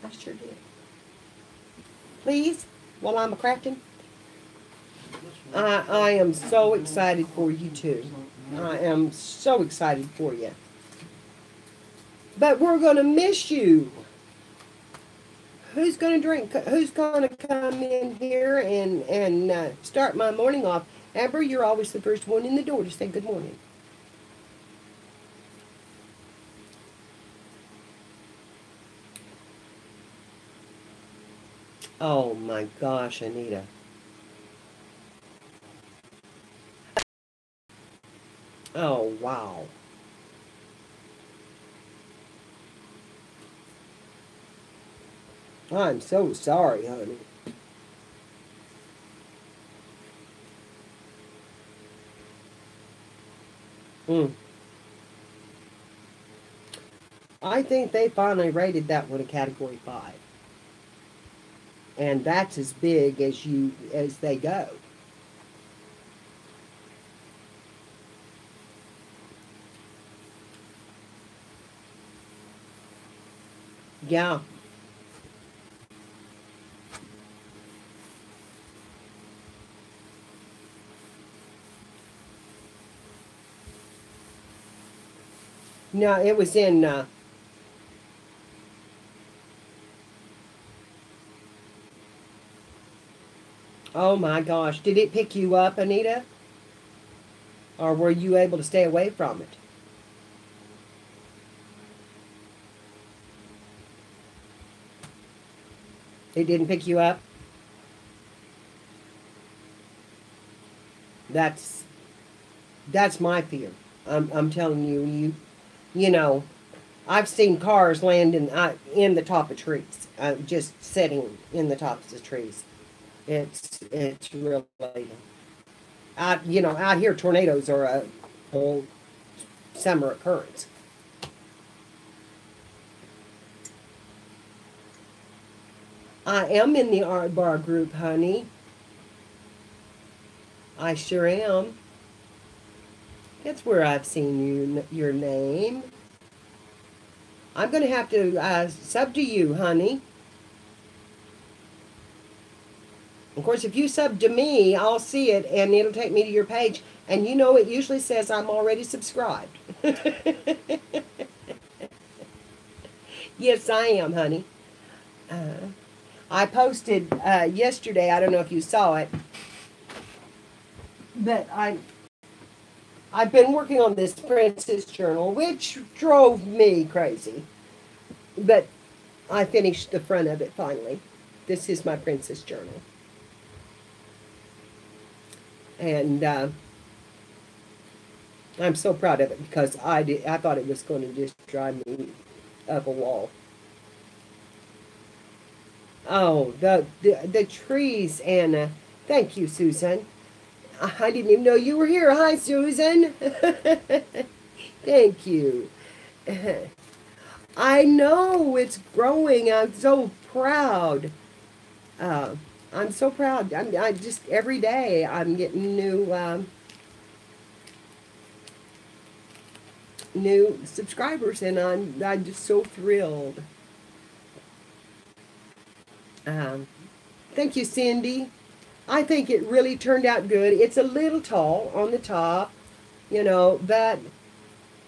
I sure did. Please, while I'm crafting. I am so excited for you too. I am so excited for you. But we're going to miss you. Who's going to drink? Who's going to come in here and start my morning off? Amber, you're always the first one in the door to say good morning. Oh my gosh, Anita. Oh, wow. I'm so sorry, honey. I think they finally rated that one a Category 5. And that's as big as they go. Yeah. No, it was in, oh my gosh. Did it pick you up, Anita? Or were you able to stay away from it? It didn't pick you up? That's that's my fear. I'm telling you, you know, I've seen cars land in the top of trees, just sitting in the tops of trees. It's really out. You know, out here tornadoes are a whole summer occurrence. I am in the art bar group, honey. I sure am. That's where I've seen your name. I'm going to have to sub to you, honey. Of course, if you sub to me, I'll see it and it'll take me to your page. And you know, it usually says I'm already subscribed. Yes, I am, honey. I posted yesterday, I don't know if you saw it, but I've been working on this Princess Journal, which drove me crazy. But I finished the front of it finally. This is my Princess Journal. And I'm so proud of it because I thought it was going to just drive me up a wall. Oh, the trees, Anna. Thank you, Susan. I didn't even know you were here. Hi, Susan. Thank you. I know it's growing. I'm so proud. I'm so proud. I just every day I'm getting new subscribers, and I'm just so thrilled. Thank you, Cindy. I think it really turned out good. It's a little tall on the top, but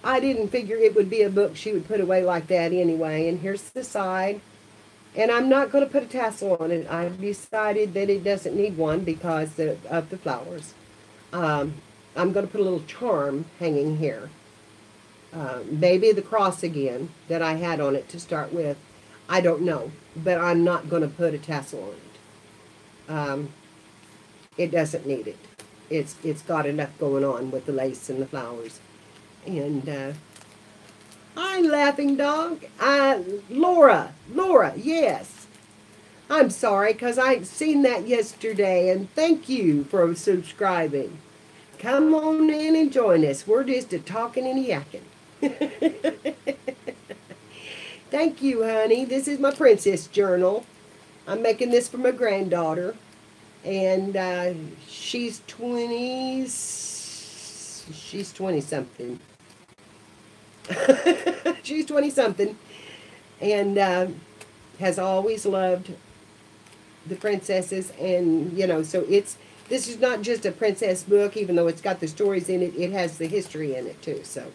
I didn't figure it would be a book she would put away like that anyway. And here's the side. And I'm not going to put a tassel on it. I've decided that it doesn't need one because of the flowers. I'm going to put a little charm hanging here. Maybe the cross again that I had on it to start with. I don't know. But I'm not going to put a tassel on it. It doesn't need it. It's got enough going on with the lace and the flowers. And hi, laughing dog. Laura, yes. I'm sorry because I seen that yesterday, and thank you for subscribing. Come on in and join us. We're just a talking and a yakking. Thank you, honey. This is my Princess Journal. I'm making this for my granddaughter. And she's 20. She's 20-something. She's 20-something. And has always loved the princesses. And, so this is not just a princess book, even though it's got the stories in it. It has the history in it, too. So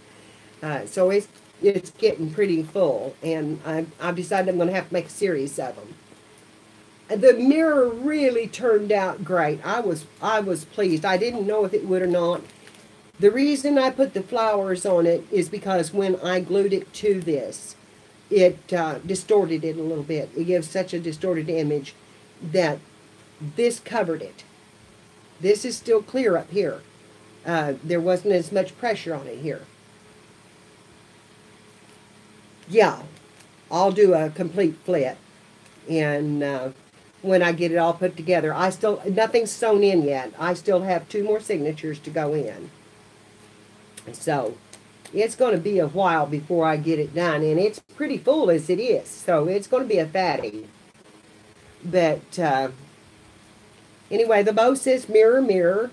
it's getting pretty full. And I've decided I'm going to have to make a series of them. The mirror really turned out great. I was pleased. I didn't know if it would or not. The reason I put the flowers on it is because when I glued it to this, it distorted it a little bit. It gives such a distorted image that this covered it. This is still clear up here. There wasn't as much pressure on it here. Yeah, I'll do a complete flip. And when I get it all put together, nothing's sewn in yet. I still have 2 more signatures to go in. So it's going to be a while before I get it done, and it's pretty full as it is. So it's going to be a fatty. But anyway, the bow says mirror, mirror.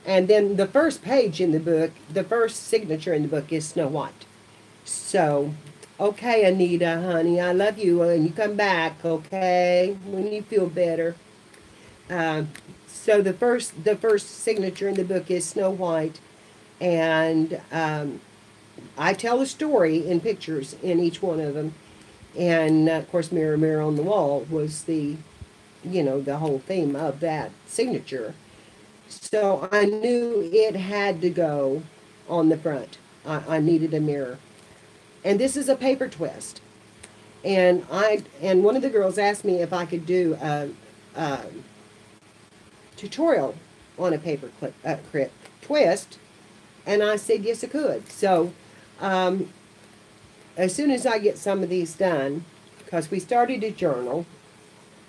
And then the first page in the book, the first signature in the book is Snow White. So Okay, Anita, honey, I love you, and you come back, okay, when you feel better. Um, so the first signature in the book is Snow White, and I tell a story in pictures in each one of them, and of course, Mirror, Mirror on the Wall was the whole theme of that signature. So I knew it had to go on the front. I needed a mirror, and this is a paper twist. And one of the girls asked me if I could do a tutorial on a paper twist, and I said yes, I could. So um, as soon as I get some of these done, because we started a journal,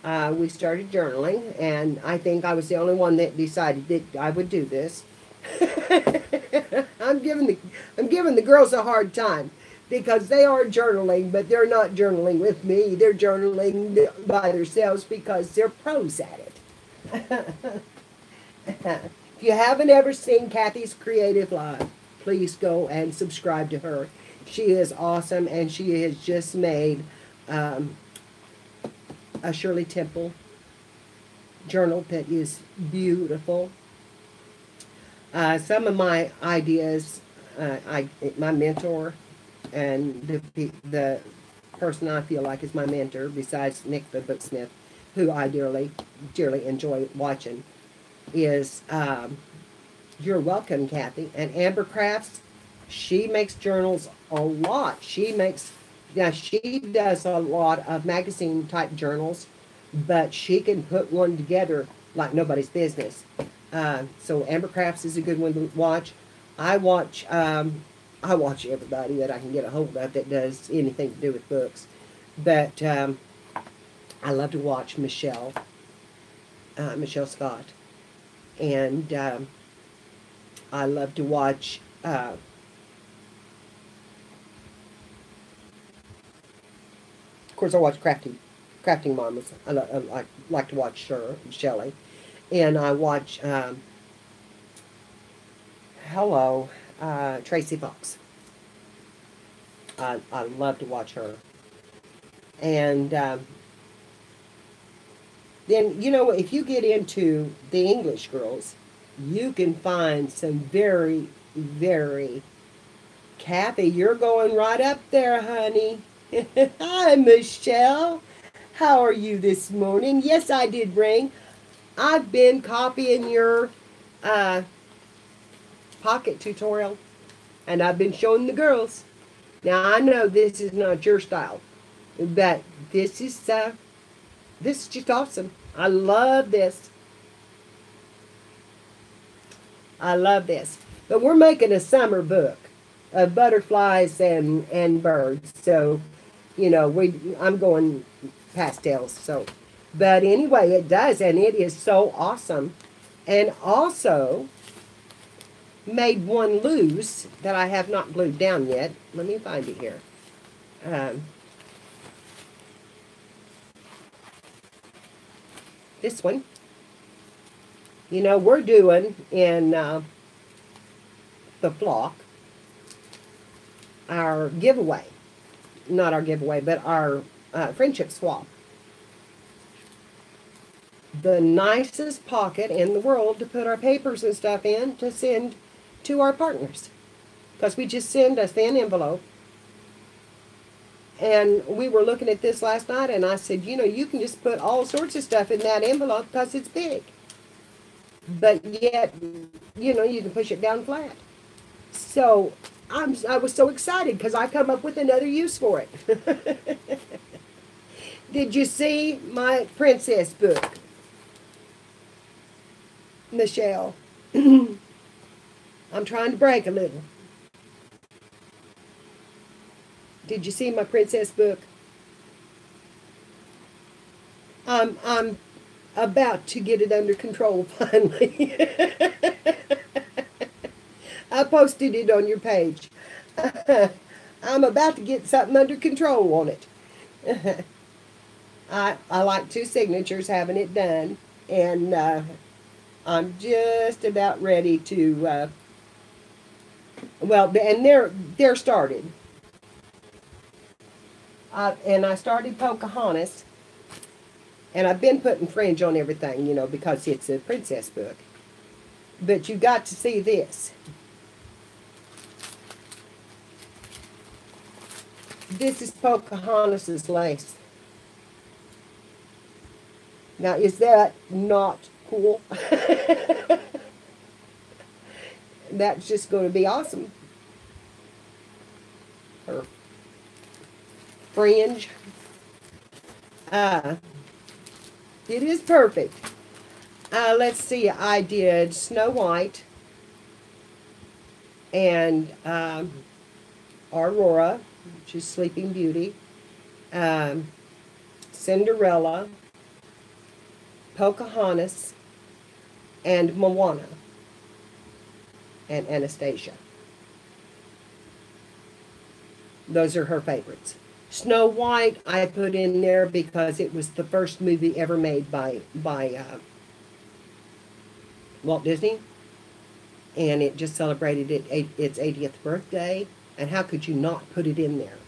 we started journaling, and I think I was the only one that decided that I would do this. I'm giving the girls a hard time because they are journaling, but they're not journaling with me. They're journaling by themselves because they're pros at it. If you haven't ever seen Kathy's Creative Live, please go and subscribe to her. She is awesome, and she has just made a Shirley Temple journal that is beautiful. Some of my ideas, my mentor and the person I feel like is my mentor, besides Nick the Booksmith, who I dearly, dearly enjoy watching, is You're Welcome, Kathy. And Amber Crafts, she makes journals a lot. She does a lot of magazine type journals, but she can put one together like nobody's business. So Amber Crafts is a good one to watch. I watch everybody that I can get a hold of that does anything to do with books, but I love to watch Michelle Scott, and I love to watch. Of course, I watch crafting mamas. I like to watch Shelley, and I watch Tracy Fox. I love to watch her, and then if you get into the English girls, you can find some very, very. Kathy, you're going right up there, honey. Hi, Michelle. How are you this morning? Yes, I did ring. I've been copying your uh, pocket tutorial, and I've been showing the girls. Now, I know this is not your style, but this is just awesome. I love this. I love this. But we're making a summer book of butterflies and birds. So, I'm going pastels. So, but anyway, it does, and it is so awesome. And also made one loose that I have not glued down yet. Let me find it here. This one. We're doing in the flock our giveaway. Not our giveaway, but our friendship swap. The nicest pocket in the world to put our papers and stuff in to send to our partners. Because we just send a thin envelope. And we were looking at this last night, and I said, you can just put all sorts of stuff in that envelope because it's big. But yet, you can push it down flat. So I was so excited because I come up with another use for it. Did you see my princess book, Michelle? I'm trying to break a little. Did you see my princess book? I'm about to get it under control finally. I posted it on your page. I'm about to get something under control on it. I like 2 signatures having it done, and I'm just about ready to. And they're started. And I started Pocahontas, and I've been putting fringe on everything, you know, because it's a princess book. But you got to see this. This is Pocahontas's lace. Now, is that not cool? That's just going to be awesome. Her fringe. It is perfect. Let's see, I did Snow White and Aurora, which is Sleeping Beauty, Cinderella, Pocahontas, and Moana, and Anastasia. Those are her favorites. Snow White I put in there because it was the first movie ever made by Walt Disney, and it just celebrated its 80th birthday, and how could you not put it in there?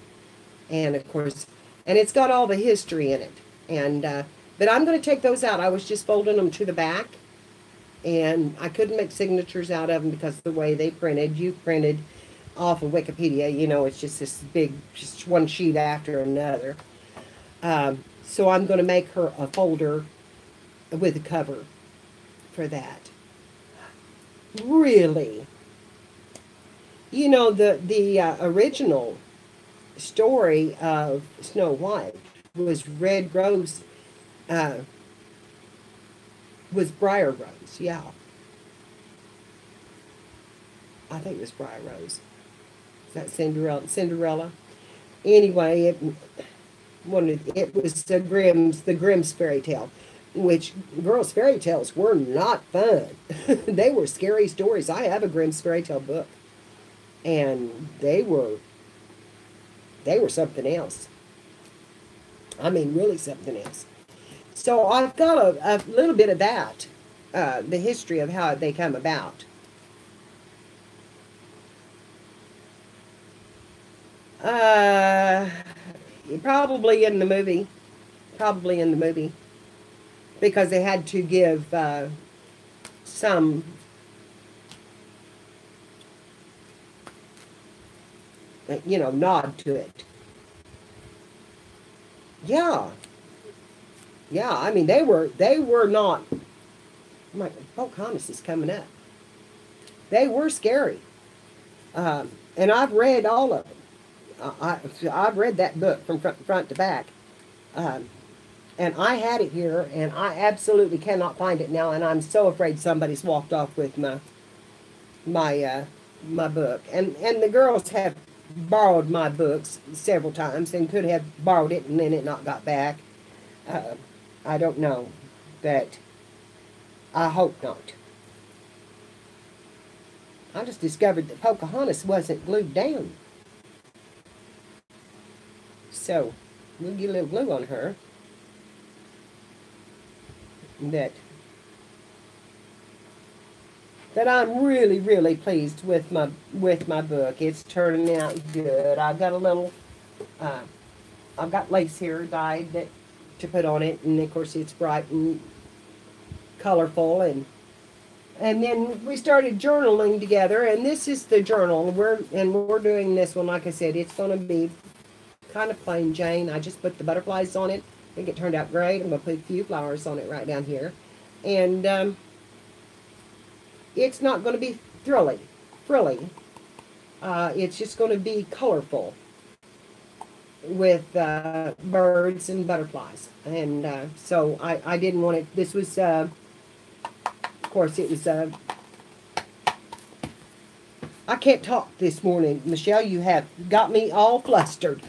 And of course, and it's got all the history in it, and but I'm going to take those out. I was just folding them to the back, and I couldn't make signatures out of them because of the way they printed. You printed off of Wikipedia, you know, it's just this big, just one sheet after another. So I'm going to make her a folder with a cover for that. Really? You know, the original story of Snow White was Red Rose, was Briar Rose, yeah. I think it was Briar Rose. Is that Cinderella? Anyway, it was the Grimm's fairy tale, which girls' fairy tales were not fun. They were scary stories. I have a Grimm's fairy tale book, and they were something else. I mean, really something else. So I've got a little bit of that, the history of how they come about. Probably in the movie. Probably in the movie. Because they had to give some nod to it. Yeah. Yeah, I mean they were not, my Pocahontas is coming up. They were scary. And I've read all of them. I've read that book from front to back. And I had it here, and I absolutely cannot find it now, and I'm so afraid somebody's walked off with my book. And the girls have borrowed my books several times and could have borrowed it and then it not got back. I don't know, but I hope not. I just discovered that Pocahontas wasn't glued down. So, we'll get a little glue on her. That I'm really, really pleased with my book. It's turning out good. I've got a little, I've got lace here dyed to put on it, and of course it's bright and colorful, and then we started journaling together, and this is the journal. We're doing this one, like I said, it's going to be kind of plain Jane. I just put the butterflies on it. I think it turned out great. I'm going to put a few flowers on it right down here. And it's not going to be frilly. It's just going to be colorful with birds and butterflies. And so I didn't want it. This was, of course, it was... I can't talk this morning. Michelle, you have got me all flustered.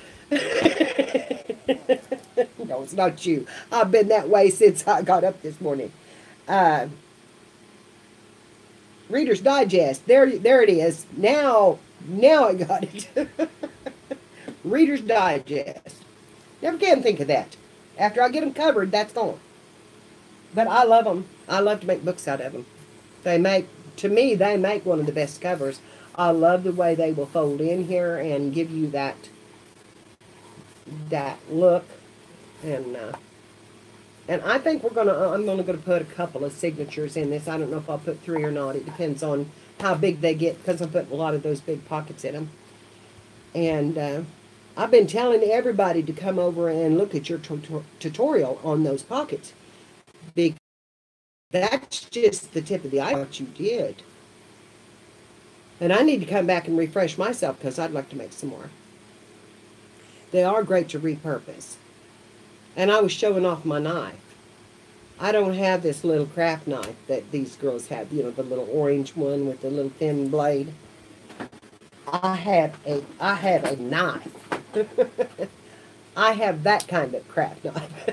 No, it's not you. I've been that way since I got up this morning. Reader's Digest. There it is. Now I got it. Reader's Digest. Never can think of that. After I get them covered, that's gone. But I love them. I love to make books out of them. They make one of the best covers. I love the way they will fold in here and give you that that look, and I think I'm gonna put a couple of signatures in this. I don't know if I'll put 3 or not. It depends on how big they get, because I'm putting a lot of those big pockets in them. And I've been telling everybody to come over and look at your tutorial on those pockets, because that's just the tip of the iceberg what you did. And I need to come back and refresh myself, because I'd like to make some more. They are great to repurpose. And I was showing off my knife. I don't have this little craft knife that these girls have, you know, the little orange one with the little thin blade. I have a knife. I have that kind of craft knife.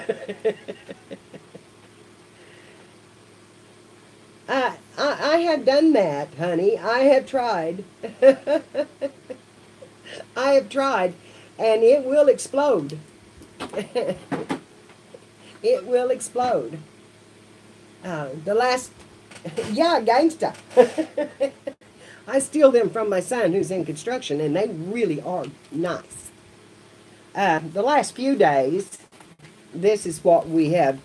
I have done that, honey. I have tried. I have tried, and it will explode. It will explode. The last, yeah, gangsta. I steal them from my son who's in construction, and they really are nice. The last few days, this is what we have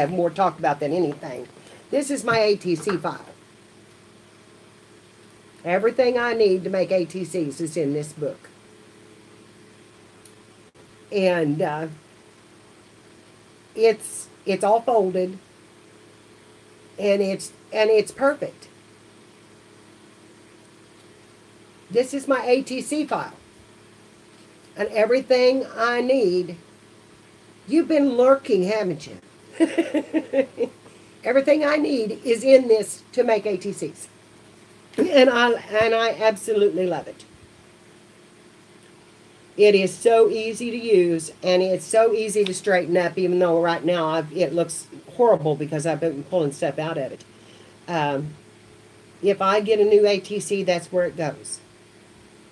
more talked about than anything. This is my ATC file. Everything I need to make ATCs is in this book. And it's all folded, and it's perfect. This is my ATC file. And everything I need, you've been lurking, haven't you? Everything I need is in this to make ATCs. And I absolutely love it. It is so easy to use, and it's so easy to straighten up, even though right now it looks horrible because I've been pulling stuff out of it. If I get a new ATC, that's where it goes.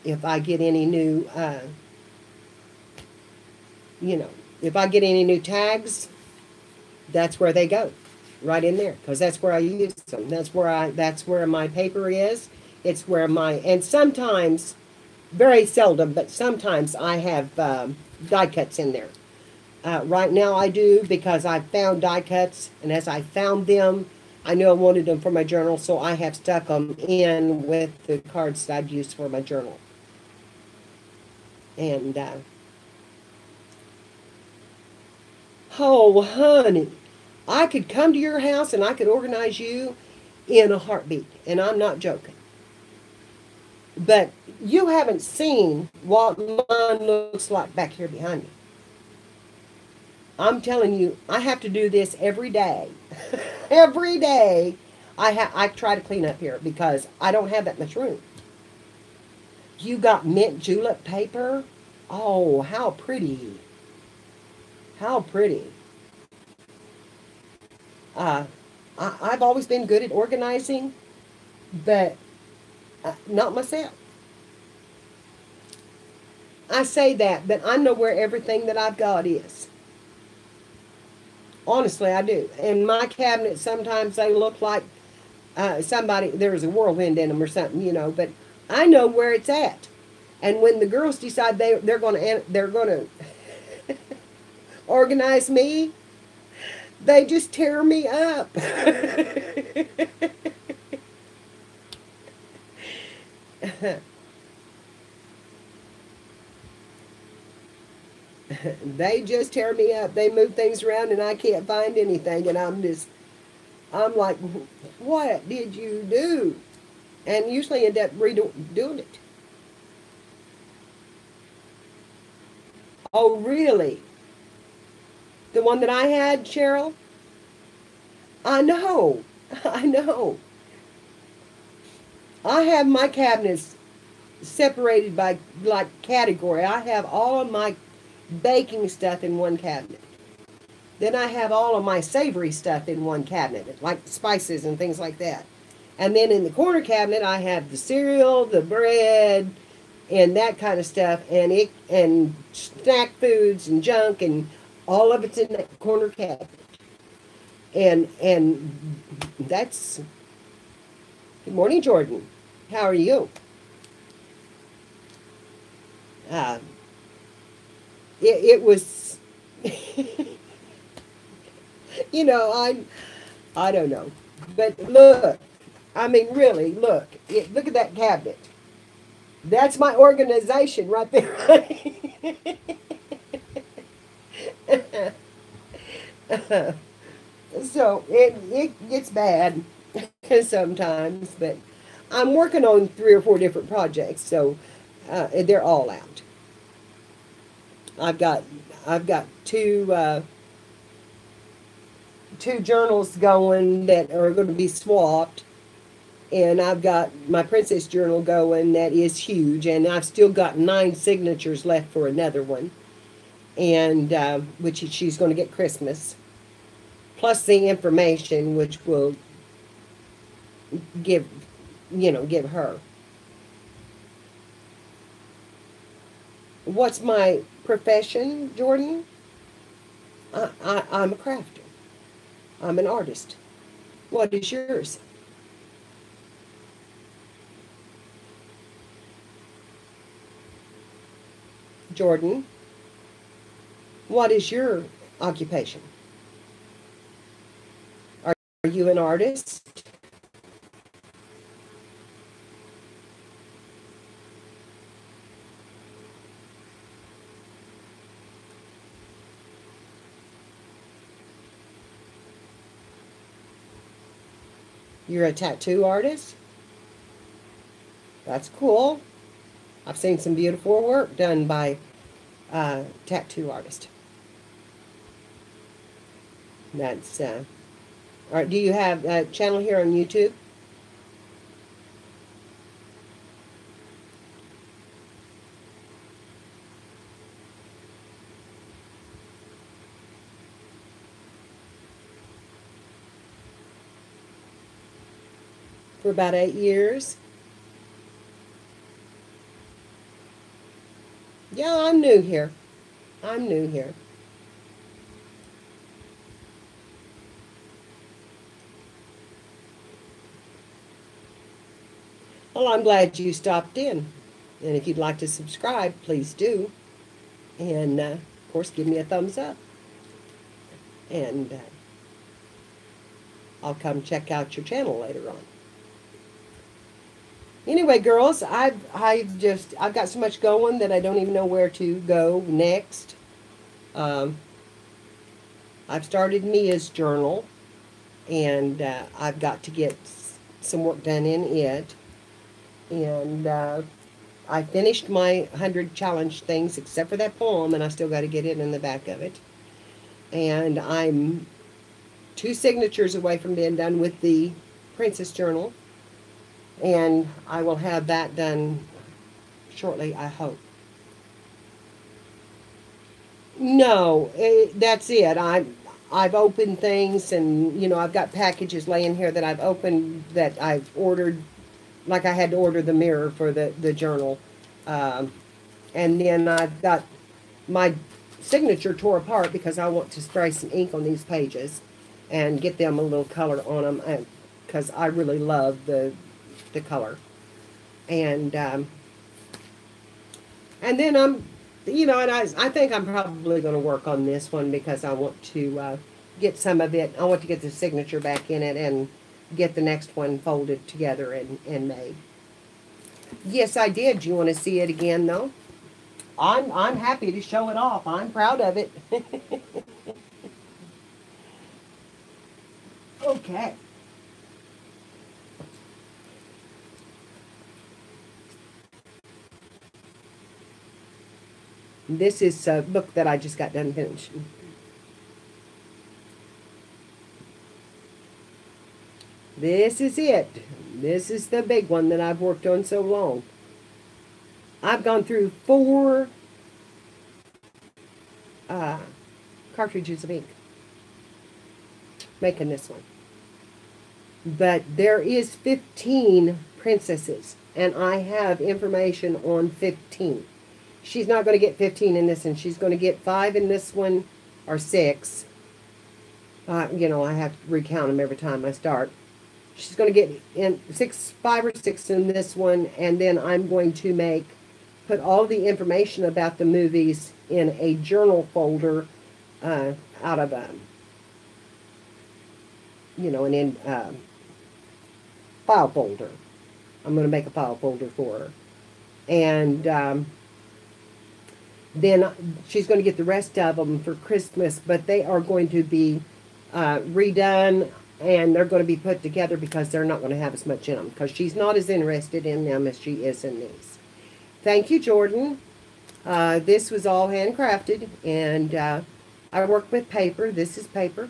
If I get any new, if I get any new tags, that's where they go. Right in there, because that's where I use them. That's where my paper is. It's where and sometimes, very seldom, but sometimes I have die cuts in there. Right now I do, because I found die cuts, and as I found them, I knew I wanted them for my journal, so I have stuck them in with the cards that I've used for my journal. And, oh, honey. I could come to your house and I could organize you in a heartbeat. And I'm not joking. But you haven't seen what mine looks like back here behind me. I'm telling you, I have to do this every day. Every day I try to clean up here because I don't have that much room. You got mint julep paper? Oh, how pretty. How pretty. I've always been good at organizing, but not myself. I say that, but I know where everything that I've got is. Honestly, I do. And my cabinets, sometimes they look like there's a whirlwind in them or something, but I know where it's at. And when the girls decide they're going to organize me, they just tear me up. They just tear me up. They move things around and I can't find anything. And I'm like, what did you do? And usually end up redoing it. Oh, really? The one that I had, Cheryl? I know. I know. I have my cabinets separated by, category. I have all of my baking stuff in one cabinet. Then I have all of my savory stuff in one cabinet, like spices and things like that. And then in the corner cabinet, I have the cereal, the bread, and that kind of stuff, and snack foods and junk, and all of it's in that corner cabinet. And that's... Good morning, Jordan. How are you? it was, you know, I don't know. But look, I mean, really, look. Look at that cabinet. That's my organization right there. So it gets bad sometimes, but I'm working on 3 or 4 different projects, so they're all out. I've got I've got two journals going that are going to be swapped, and I've got my Princess Journal going that is huge, and I've still got 9 signatures left for another one, and which she's going to get Christmas, plus the information which will give, give her. What's my profession, Jordan? I'm a crafter. I'm an artist. What is yours? Jordan, what is your occupation? Are you an artist? You're a tattoo artist? That's cool. I've seen some beautiful work done by tattoo artists. That's all right. Do you have a channel here on YouTube? For about 8 years. Yeah, I'm new here. I'm new here. Well, I'm glad you stopped in. And if you'd like to subscribe, please do. And, of course, give me a thumbs up. And I'll come check out your channel later on. Anyway, girls, I've got so much going that I don't even know where to go next. Um, I've started Mia's journal, and I've got to get some work done in it. And I finished my 100 challenge things, except for that poem, and I still got to get it in the back of it. And I'm 2 signatures away from being done with the Princess Journal. And I will have that done shortly, I hope. No, that's it. I've opened things, and I've got packages laying here that I've opened that I've ordered, like I had to order the mirror for the journal, and then I've got my signature tore apart because I want to spray some ink on these pages and get them a little color on them, because I really love the color, and then and I think I'm probably going to work on this one because I want to get some of it. I want to get the signature back in it and get the next one folded together and made. Yes, I did. Do you want to see it again, though? I'm happy to show it off. I'm proud of it. Okay. This is a book that I just got done finishing. This is it. This is the big one that I've worked on so long. I've gone through 4 cartridges of ink making this one. But there is 15 princesses, and I have information on 15. She's not going to get 15 in this one. She's going to get 5 in this one, or 6. I have to recount them every time I start. She's going to get 5 or 6 in this one, and then I'm going to make put all the information about the movies in a journal folder out of a, an file folder. I'm going to make a file folder for her. And then she's going to get the rest of them for Christmas, but they are going to be redone, and they're going to be put together because they're not going to have as much in them, because she's not as interested in them as she is in these. Thank you, Jordan. This was all handcrafted, and I work with paper. This is paper.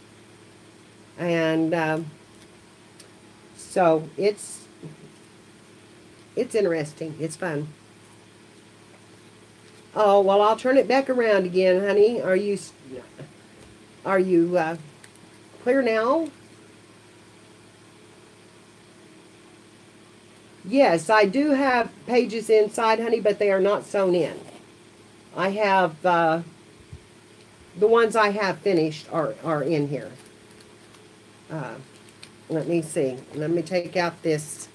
And so it's interesting. It's fun. Oh, well, I'll turn it back around again, honey. Are you clear now? Yes, I do have pages inside, honey, but they are not sewn in. I have, the ones I have finished are in here. Let me see. Let me take out this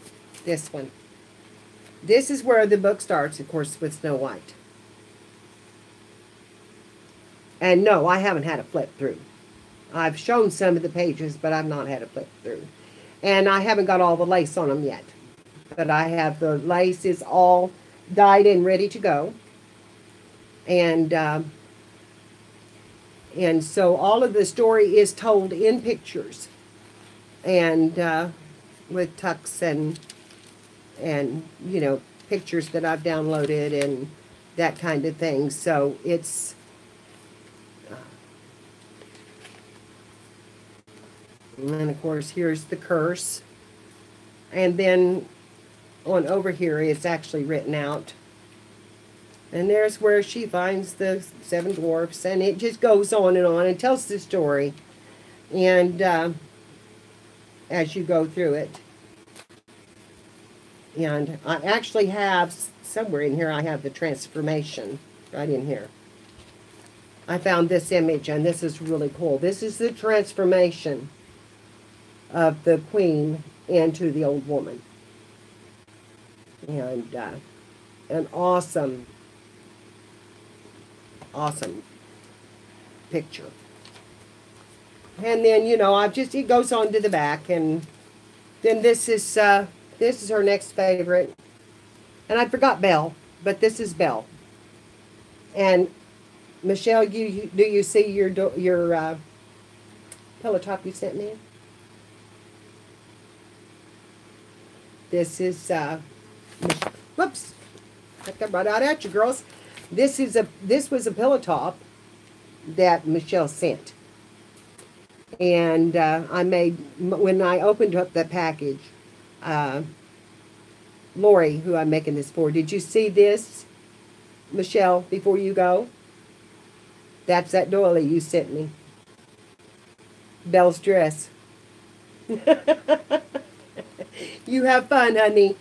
one. This is where the book starts, of course, with Snow White. And no, I haven't had a flip through. I've shown some of the pages, but I've not had a flip through. And I haven't got all the lace on them yet. But I have the lace is all dyed and ready to go. And so all of the story is told in pictures. And with tucks and pictures that I've downloaded and that kind of thing. So it's and of course here's the curse, and then on over here it's actually written out, and there's where she finds the 7 dwarfs, and it just goes on and tells the story, and as you go through it. And I actually have, somewhere in here, I have the transformation right in here. I found this image, and this is really cool. This is the transformation of the queen into the old woman. And an awesome, awesome picture. And then, it goes on to the back, and then this is her next favorite. And I forgot Belle, but this is Belle. And Michelle, do you see your pillow top you sent me? This is whoops, got that right out at you, girls. This was a pillow top that Michelle sent. And I made, when I opened up that package, Lori, who I'm making this for, did you see this, Michelle, before you go? That's that doily you sent me. Belle's dress. You have fun, honey.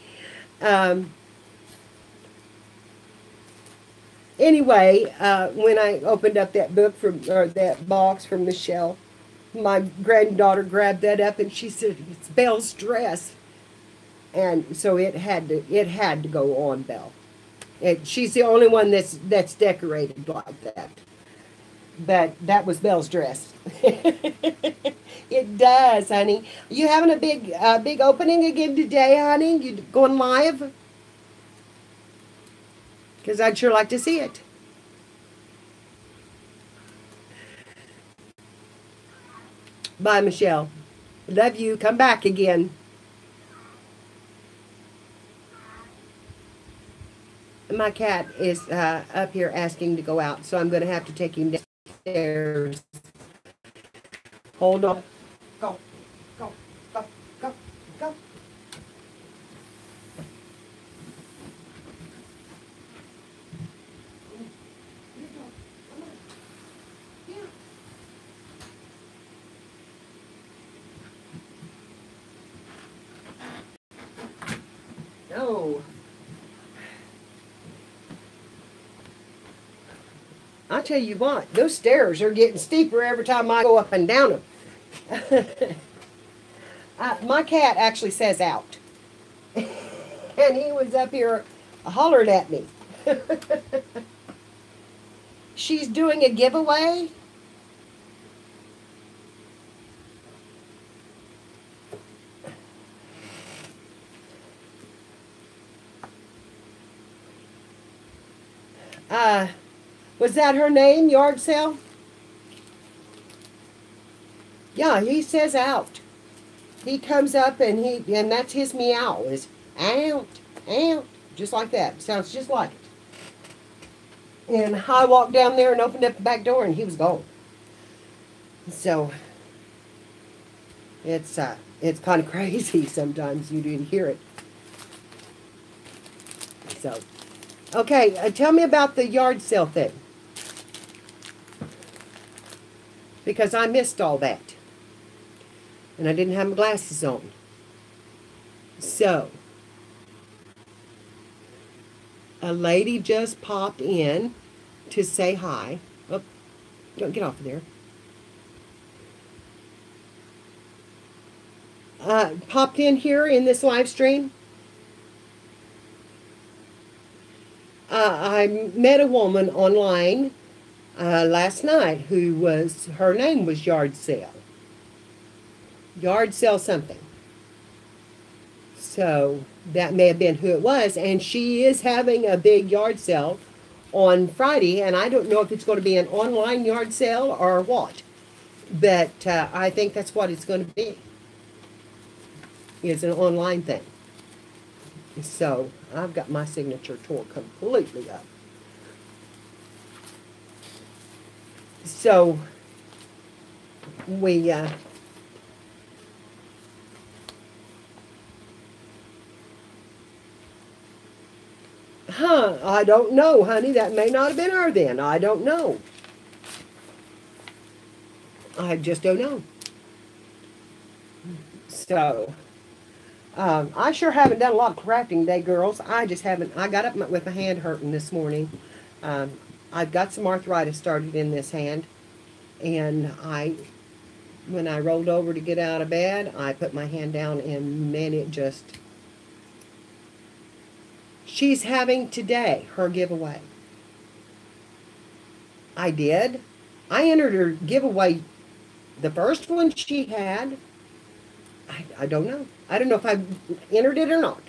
Anyway, when I opened up that book that box from Michelle, my granddaughter grabbed that up and she said, "It's Belle's dress." And so it had to go on Belle. She's the only one that's decorated like that. But that was Belle's dress. It does, honey. You having a big opening again today, honey? You going live? Because I'd sure like to see it. Bye, Michelle. Love you. Come back again. My cat is up here asking to go out, so I'm going to have to take him downstairs. Hold on. Go, go, go, go, go. No. I tell you what, those stairs are getting steeper every time I go up and down them. My cat actually says out. And he was up here hollered at me. She's doing a giveaway. Was that her name, yard sale? Yeah, he says out. He comes up and that's his meow is out, out, just like that. Sounds just like it. And I walked down there and opened up the back door and he was gone. So it's kind of crazy sometimes you didn't hear it. So, okay, tell me about the yard sale thing. Because I missed all that. And I didn't have my glasses on. So, a lady just popped in to say hi. Oh, don't get off of there. Popped in here in this live stream. I met a woman online last night her name was Yard Sale. Yard Sale something. So that may have been who it was. And she is having a big yard sale on Friday. And I don't know if it's going to be an online yard sale or what. But I think that's what it's going to be. It's an online thing. So I've got my signature tore completely up. So we I don't know, honey. That may not have been her then. I don't know. I just don't know. So I sure haven't done a lot of crafting today, girls. I just haven't. I got up with my hand hurting this morning. I've got some arthritis started in this hand. And when I rolled over to get out of bed, I put my hand down and man, it just... She's having today her giveaway. I did. I entered her giveaway. The first one she had, I don't know. I don't know if I entered it or not.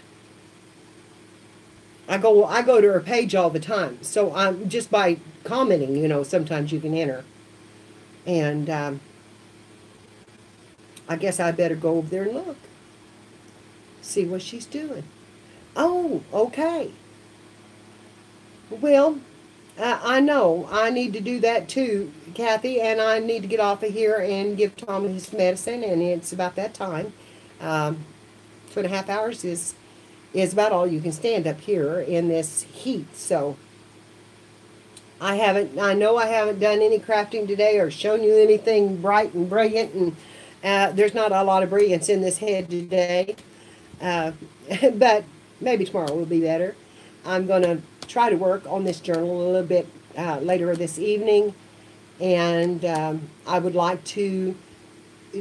I go to her page all the time. So I'm just by commenting, sometimes you can enter. And I guess I better go over there and look. See what she's doing. Oh, okay. Well, I know I need to do that too, Kathy, and I need to get off of here and give Tom his medicine, and it's about that time. 2.5 hours is about all you can stand up here in this heat, so I know I haven't done any crafting today or shown you anything bright and brilliant, and there's not a lot of brilliance in this head today, but maybe tomorrow will be better. I'm going to try to work on this journal a little bit later this evening, and I would like to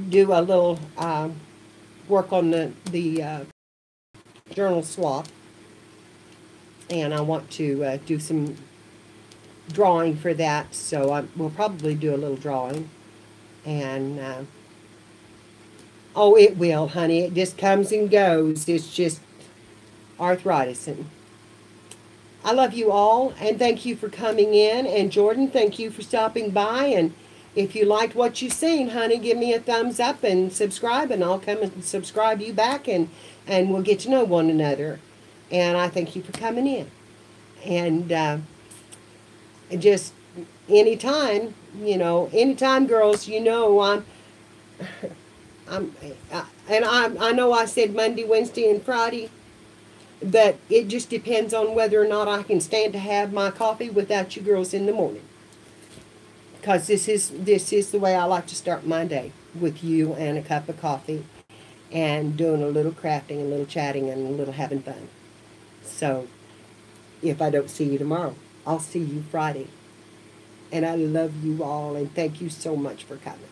do a little work on the journal swap, and I want to do some drawing for that, so we'll probably do a little drawing, and oh, it will, honey. It just comes and goes. It's just arthritis. And I love you all, and thank you for coming in. And Jordan, thank you for stopping by. And if you liked what you've seen, honey, give me a thumbs up and subscribe, and I'll come and subscribe you back, and we'll get to know one another. And I thank you for coming in. And just anytime, girls, I know I said Monday, Wednesday, and Friday, but it just depends on whether or not I can stand to have my coffee without you girls in the morning. Because this is the way I like to start my day, with you and a cup of coffee, and doing a little crafting, a little chatting, and a little having fun. So, if I don't see you tomorrow, I'll see you Friday. And I love you all, and thank you so much for coming.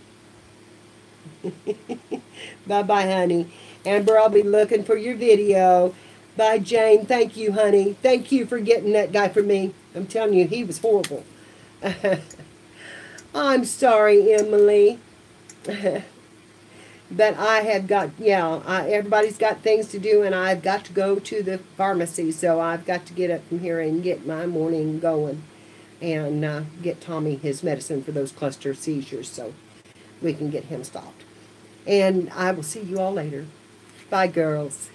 Bye-bye, honey. Amber, I'll be looking for your video. Bye, Jane. Thank you, honey. Thank you for getting that guy for me. I'm telling you, he was horrible. I'm sorry, Emily. But I have got, everybody's got things to do, and I've got to go to the pharmacy, so I've got to get up from here and get my morning going and get Tommy his medicine for those cluster seizures so we can get him stopped. And I will see you all later. Bye, girls.